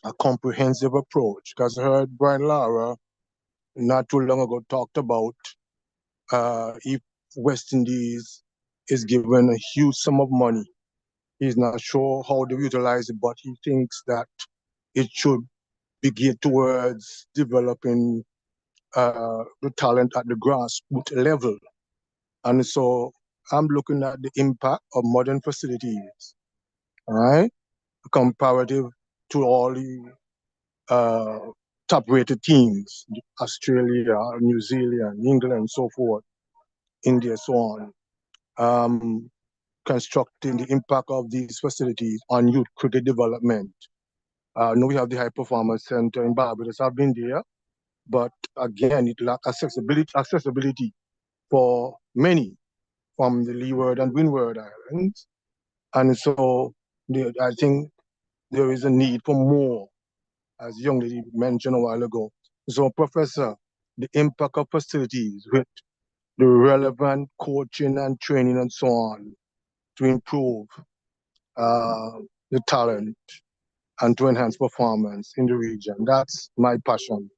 a comprehensive approach. Because I heard Brian Lara not too long ago talked about if West Indies is given a huge sum of money, he's not sure how to utilize it, but he thinks that it should be geared towards developing the talent at the grassroots level. And so I'm looking at the impact of modern facilities, all right, comparative to all the top-rated teams, Australia, New Zealand, England, and so forth, India, so on. Constructing the impact of these facilities on youth cricket development. Now we have the High Performance Center in Barbados. I've been there, but again, it lacks accessibility for many from the Leeward and Windward Islands. And so I think there is a need for more, as the young lady mentioned a while ago. So, Professor, the impact of facilities with the relevant coaching and training and so on to improve the talent and to enhance performance in the region. That's my passion.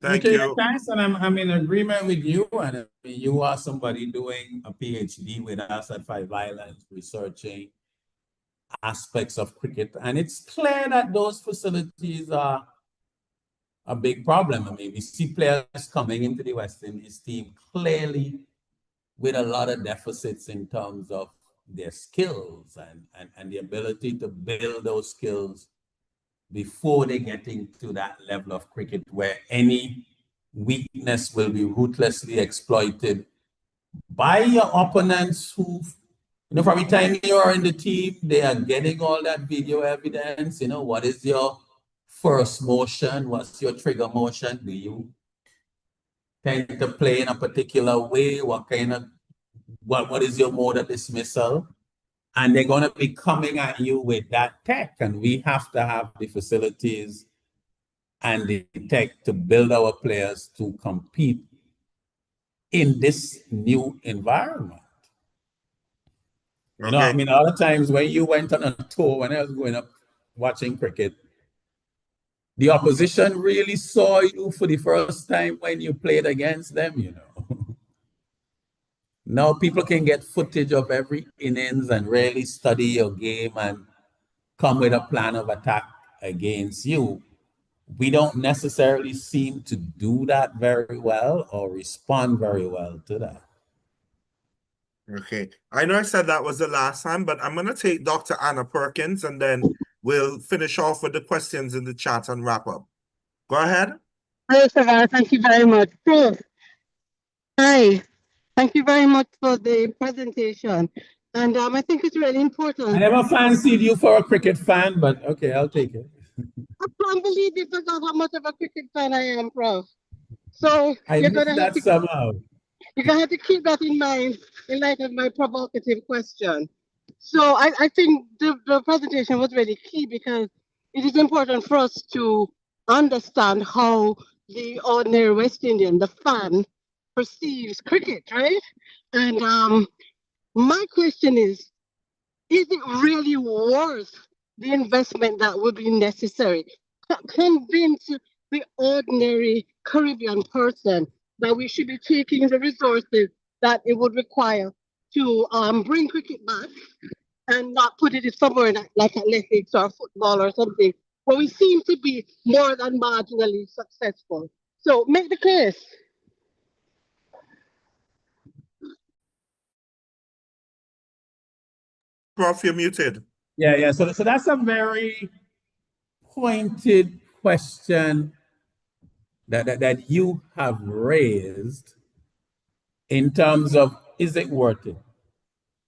Thank Okay, you. thanks, and I'm in agreement with you. And I mean, you are somebody doing a PhD with us at Five Islands, researching aspects of cricket, and it's clear that those facilities are a big problem. I mean, we see players coming into the West Indies team clearly with a lot of deficits in terms of their skills and the ability to build those skills before they get into that level of cricket where any weakness will be ruthlessly exploited by your opponents who, from the time you are in the team, they are getting all that video evidence. What is your first motion? What's your trigger motion? Do you tend to play in a particular way? What is your mode of dismissal? And they're going to be coming at you with that tech. And we have to have the facilities and the tech to build our players to compete in this new environment. Okay. I mean, a lot of times when you went on a tour, when I was going up watching cricket, the opposition really saw you for the first time when you played against them. Now people can get footage of every innings and really study your game and come with a plan of attack against you. We don't necessarily seem to do that very well or respond very well to that. Okay. I know I said that was the last time, but I'm going to take Dr. Anna Perkins and then we'll finish off with the questions in the chat and wrap up. Go ahead. Hello, Savar. Thank you very much. Prof. Hi. Thank you very much for the presentation. And I think it's really important. I never fancied you for a cricket fan, but okay, I'll take it. I can't believe you forgot how much of a cricket fan I am, Prof. So I missed that somehow. You're going to have to keep that in mind in light of my provocative question. So I think the presentation was really key because it is important for us to understand how the ordinary West Indian, the fan, perceives cricket, right? And my question is it really worth the investment that would be necessary? Convince the ordinary Caribbean person that we should be taking the resources that it would require to bring cricket back and not put it somewhere like athletics or football or something, where we seem to be more than marginally successful. So make the case. Prof, you're muted. Yeah. So that's a very pointed question that you have raised in terms of, is it worth it?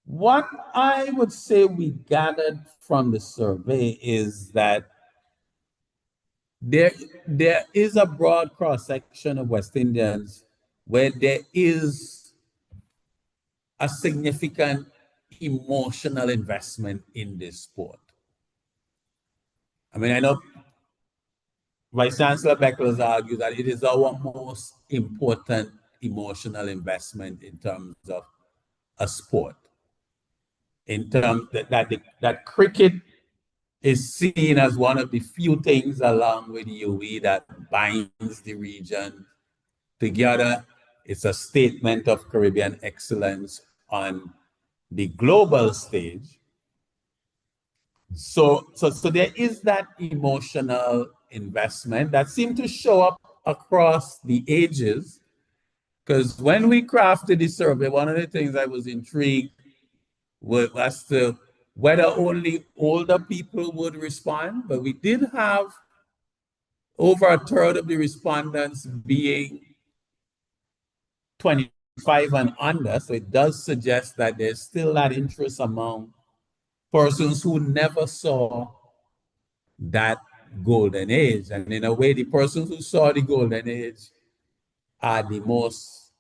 What I would say we gathered from the survey is that there is a broad cross-section of West Indians where there is a significant emotional investment in this sport. I mean, I know Vice Chancellor Beckles argues that it is our most important emotional investment in terms of a sport. In terms that cricket is seen as one of the few things along with UWE that binds the region together. It's a statement of Caribbean excellence on the global stage. So there is that emotional investment that seemed to show up across the ages. Because when we crafted the survey, one of the things I was intrigued with was to whether only older people would respond, but we did have over a third of the respondents being 25 and under. So it does suggest that there's still that interest among persons who never saw that golden age. And in a way, the persons who saw the golden age are the most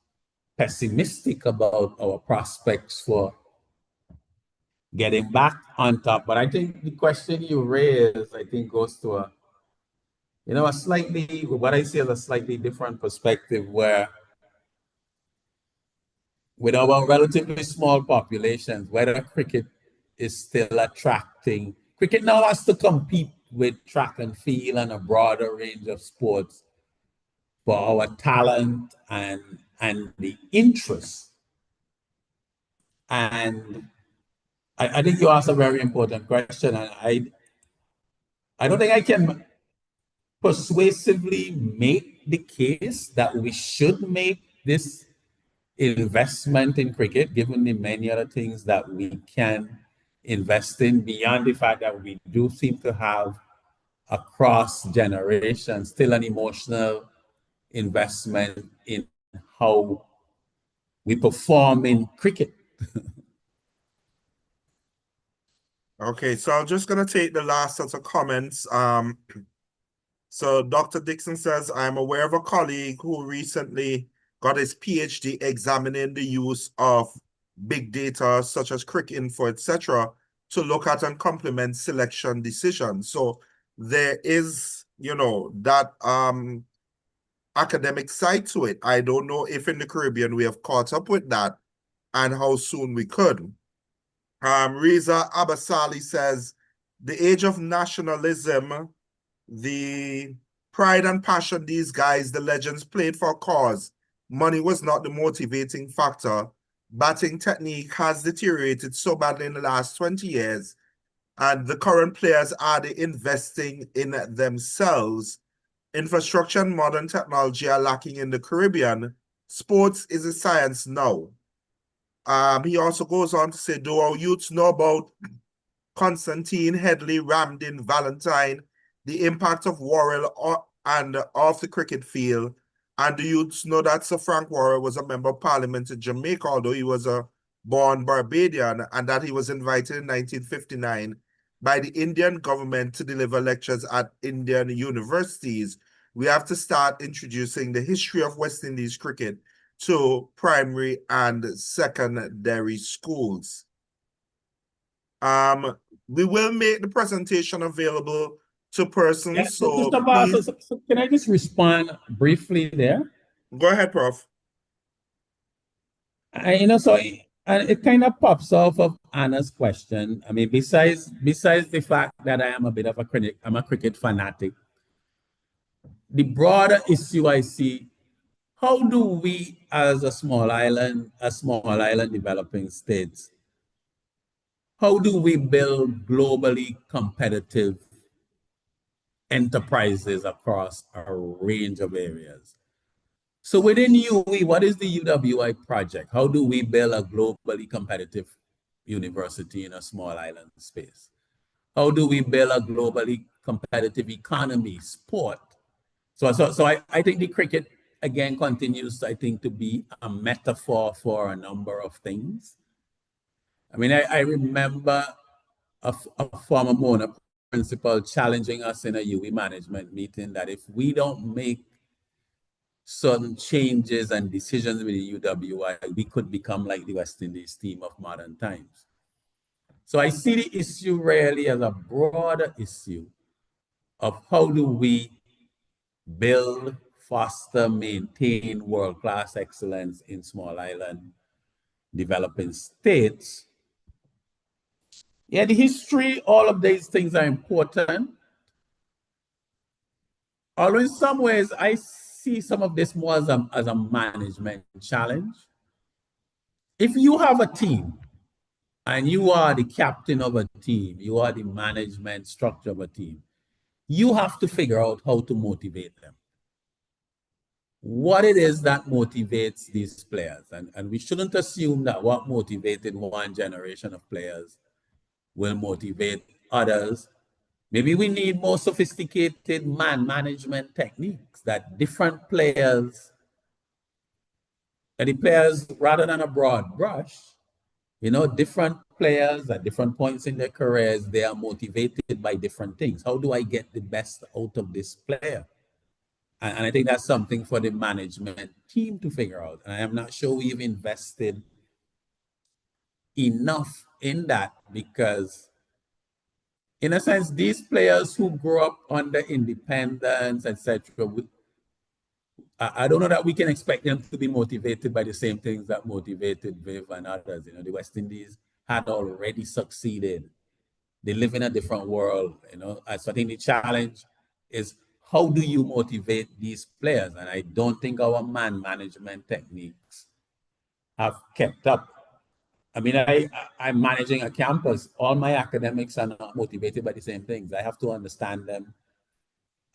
pessimistic about our prospects for getting back on top. But I think the question you raised, I think, goes to a slightly, what I see as a slightly different perspective, where with our relatively small populations, whether cricket is still attracting. Cricket now has to compete with track and field and a broader range of sports for our talent and the interest. And I think you asked a very important question, and I don't think I can persuasively make the case that we should make this investment in cricket, given the many other things that we can invest in beyond the fact that we do seem to have across generations still an emotional investment in how we perform in cricket. Okay, so I'm just gonna take the last set of comments. So Dr. Dixon says, I'm aware of a colleague who recently got his PhD examining the use of big data such as Cricinfo, etc., to look at and complement selection decisions. So there is, that academic side to it. I don't know if in the Caribbean we have caught up with that and how soon we could. Reza Abasali says, the age of nationalism, the pride and passion these guys, the legends, played for a cause. Money was not the motivating factor. Batting technique has deteriorated so badly in the last 20 years, and the current players are investing in themselves. Infrastructure and modern technology are lacking in the Caribbean. Sports is a science now. He also goes on to say, do our youths know about Constantine, Headley, Ramdin, Valentine, the impact of Worrell and off the cricket field? And do youths know that Sir Frank Worrell was a member of parliament in Jamaica, although he was a born Barbadian, and that he was invited in 1959 by the Indian government to deliver lectures at Indian universities? We have to start introducing the history of West Indies cricket to primary and secondary schools. We will make the presentation available to persons. Yeah, so Mr. Boss, so can I just respond briefly there? Go ahead, Prof. It kind of pops off of Anna's question. I mean, besides the fact that I am a bit of a critic, I'm a cricket fanatic. The broader issue I see, how do we as a small island developing states, how do we build globally competitive enterprises across a range of areas? So within UE, what is the UWI project? How do we build a globally competitive university in a small island space? How do we build a globally competitive economy, sport? So I think the cricket, again, continues, I think, to be a metaphor for a number of things. I mean, I remember a former Mona principal challenging us in a UE management meeting that if we don't make certain changes and decisions with the UWI, we could become like the West Indies team of modern times. So I see the issue really as a broader issue of how do we build, foster, maintain world-class excellence in small island developing states. Yeah, the history, all of these things are important. Although in some ways, I see some of this more as a management challenge. If you have a team and you are the captain of a team, you are the management structure of a team, you have to figure out how to motivate them. What it is that motivates these players. And we shouldn't assume that what motivated one generation of players will motivate others. Maybe we need more sophisticated man management techniques that different players, rather than a broad brush, different players at different points in their careers, they are motivated by different things. How do I get the best out of this player? And I think that's something for the management team to figure out. And I am not sure we've invested enough in that because, in a sense, these players who grew up under independence, etc., I don't know that we can expect them to be motivated by the same things that motivated Viv and others. The West Indies had already succeeded. They live in a different world. So I think the challenge is, how do you motivate these players? And I don't think our man management techniques have kept up. I mean, I'm managing a campus. All my academics are not motivated by the same things. I have to understand them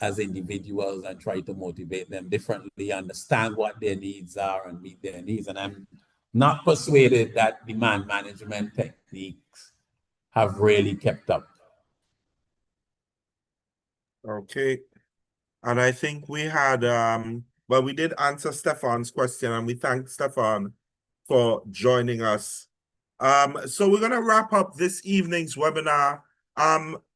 as individuals and try to motivate them differently, understand what their needs are and meet their needs. And I'm not persuaded that demand management techniques have really kept up. Okay. And I think we had, well, we did answer Stefan's question, and we thank Stefan for joining us. So we're going to wrap up this evening's webinar.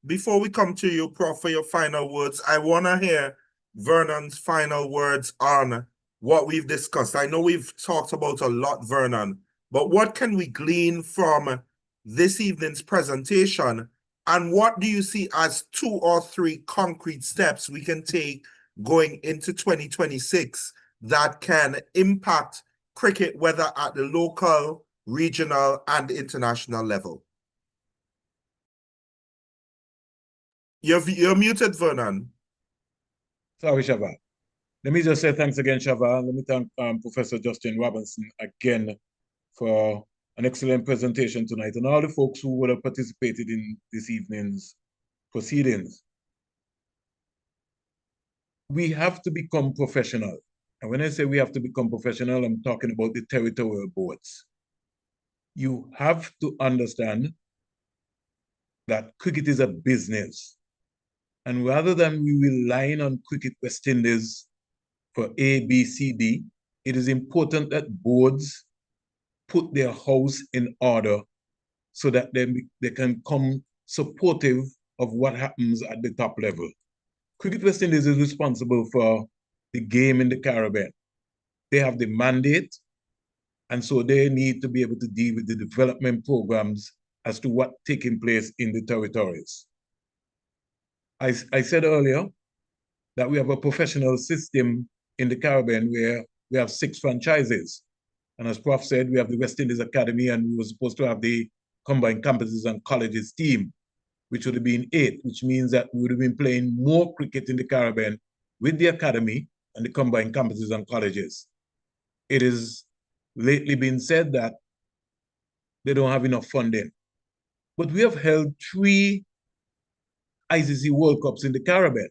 Before we come to you, Prof, for your final words, I want to hear Vernon's final words on what we've discussed. I know we've talked about a lot, Vernon, but what can we glean from this evening's presentation? And what do you see as 2 or 3 concrete steps we can take going into 2026 that can impact cricket, whether at the local, regional, and international level? You're muted, Vernon. Sorry, Shava. Let me just say thanks again, Shava. Let me thank Professor Justin Robinson again for an excellent presentation tonight, and all the folks who would have participated in this evening's proceedings. We have to become professional. And when I say we have to become professional, I'm talking about the territorial boards. You have to understand that cricket is a business. And rather than we relying on Cricket West Indies for A, B, C, D, it is important that boards put their house in order so that they can come supportive of what happens at the top level. Cricket West Indies is responsible for the game in the Caribbean. They have the mandate, and so they need to be able to deal with the development programs as to what's taking place in the territories. I said earlier that we have a professional system in the Caribbean where we have 6 franchises. And as Prof said, we have the West Indies Academy, and we were supposed to have the combined campuses and colleges team, which would have been 8, which means that we would have been playing more cricket in the Caribbean with the academy and the combined campuses and colleges. It has lately been said that they don't have enough funding. But we have held 3 ICC World Cups in the Caribbean.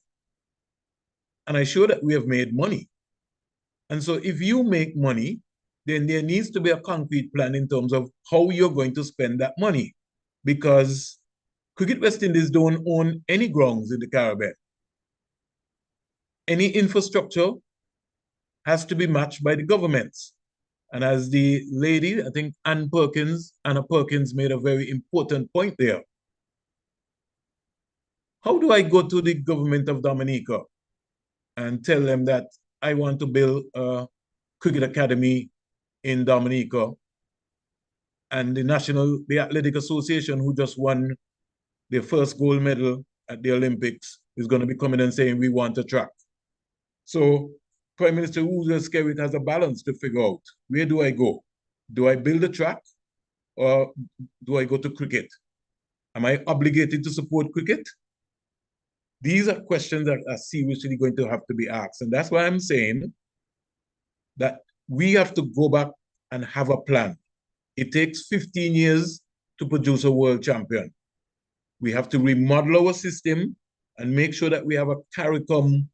And I show that we have made money. And so if you make money, then there needs to be a concrete plan in terms of how you're going to spend that money. Because Cricket West Indies don't own any grounds in the Caribbean. Any infrastructure has to be matched by the governments. And as the lady, I think Anna Perkins made a very important point there. How do I go to the government of Dominica and tell them that I want to build a cricket academy in Dominica, and the Athletic Association, who just won their first gold medal at the Olympics, is going to be coming and saying we want a track? So Prime Minister Uzo Skerrit has a balance to figure out. Where do I go? Do I build a track, or do I go to cricket? Am I obligated to support cricket? These are questions that are seriously going to have to be asked. And that's why I'm saying that we have to go back and have a plan. It takes 15 years to produce a world champion. We have to remodel our system and make sure that we have a CARICOM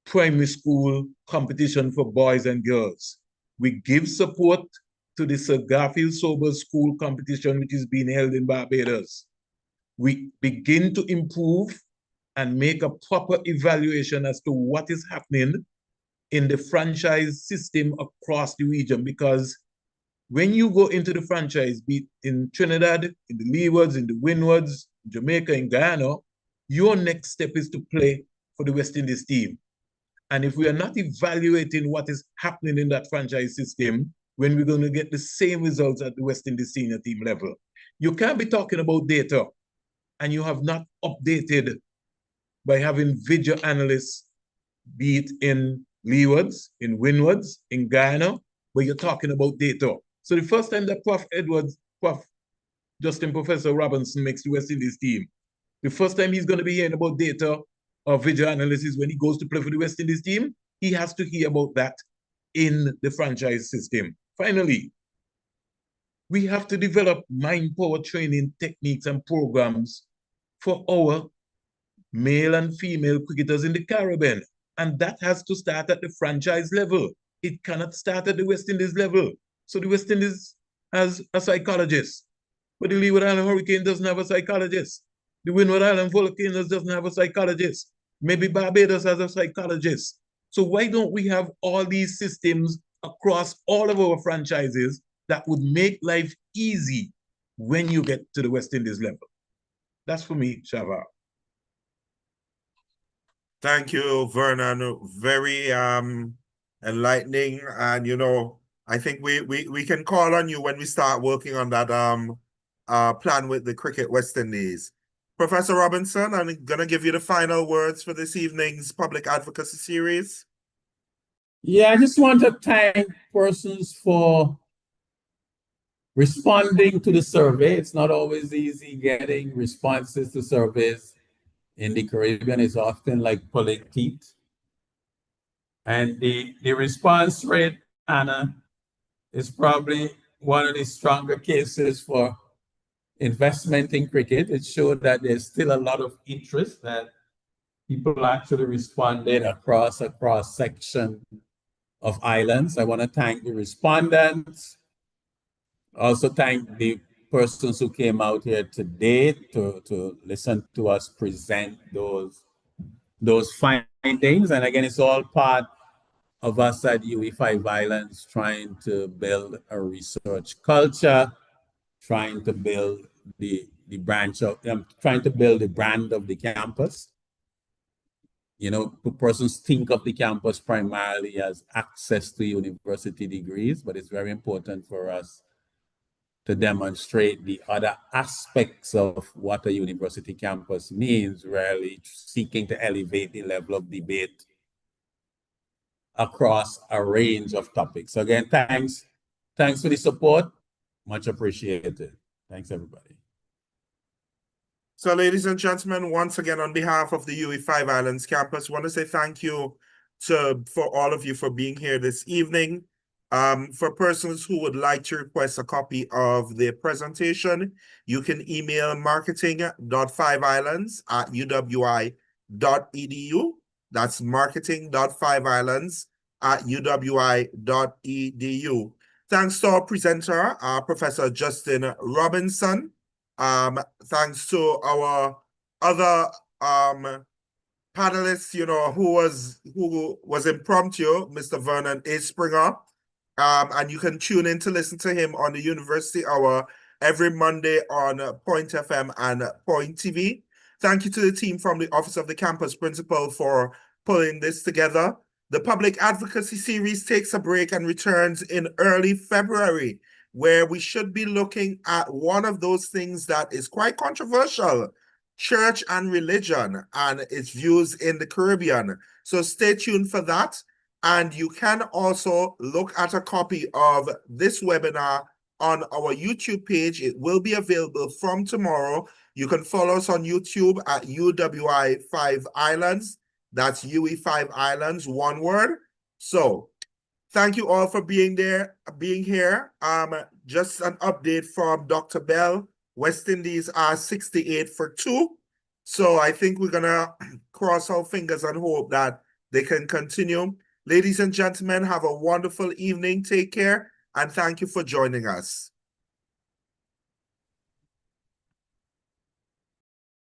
primary school competition for boys and girls. We give support to the Sir Garfield Sobers School competition, which is being held in Barbados. We begin to improve and make a proper evaluation as to what is happening in the franchise system across the region, because when you go into the franchise, be it in Trinidad, in the Leewards, in the Windwards, Jamaica, in Guyana, your next step is to play for the West Indies team. And if we are not evaluating what is happening in that franchise system, when we're going to get the same results at the West Indies senior team level, you can't be talking about data and you have not updated by having video analysts, be it in Leewards, in Windwards, in Guyana, where you're talking about data. So the first time that Prof. Justin Professor Robinson makes the West Indies team, the first time he's going to be hearing about data or video analysis when he goes to play for the West Indies team, he has to hear about that in the franchise system. Finally, we have to develop mind power training techniques and programs for our male and female cricketers in the Caribbean. And that has to start at the franchise level. It cannot start at the West Indies level. So the West Indies has a psychologist, but the Leeward Island Hurricane doesn't have a psychologist. The Windward Island Volcanoes doesn't have a psychologist. Maybe Barbados has a psychologist. So why don't we have all these systems across all of our franchises that would make life easy when you get to the West Indies level? That's for me, Shava. Thank you, Vernon. Very enlightening. And you know, I think we can call on you when we start working on that plan with the Cricket West Indies. Professor Robinson, I'm gonna give you the final words for this evening's public advocacy series. Yeah, I just want to thank persons for responding to the survey. It's not always easy getting responses to surveys in the Caribbean. It's often like pulling teeth. And the response rate, Anna, is probably one of the stronger cases for investment in cricket. It showed that there's still a lot of interest, that people actually responded across a cross-section of islands. I want to thank the respondents. Also thank the persons who came out here today to listen to us present those findings. And again, it's all part of us at UE5 Islands trying to build a research culture, trying to build the branch of, trying to build the brand of the campus. You know, persons think of the campus primarily as access to university degrees, but it's very important for us to demonstrate the other aspects of what a university campus means, really seeking to elevate the level of debate across a range of topics. So again, thanks for the support. Much appreciated. Thanks, everybody. So, ladies and gentlemen, once again, on behalf of the UE5 Islands campus, I want to say thank you for all of you for being here this evening. For persons who would like to request a copy of the presentation, you can email marketing.5islands@uwi.edu. That's marketing.5islands@uwi.edu. Thanks to our presenter, Professor Justin Robinson. Thanks to our other panelists, you know, who was impromptu, Mr. Vernon A. Springer. And you can tune in to listen to him on the University Hour every Monday on Point FM and Point TV. Thank you to the team from the Office of the Campus Principal for pulling this together. The Public Advocacy Series takes a break and returns in early February, where we should be looking at one of those things that is quite controversial, church and religion and its views in the Caribbean. So stay tuned for that. And you can also look at a copy of this webinar on our YouTube page. It will be available from tomorrow. You can follow us on YouTube at UWI5 Islands. That's UE5 Islands, one word. So thank you all for being here. just an update from Dr. Bell. West Indies are 68 for 2. So I think we're going to cross our fingers and hope that they can continue. Ladies and gentlemen, have a wonderful evening. Take care, and thank you for joining us.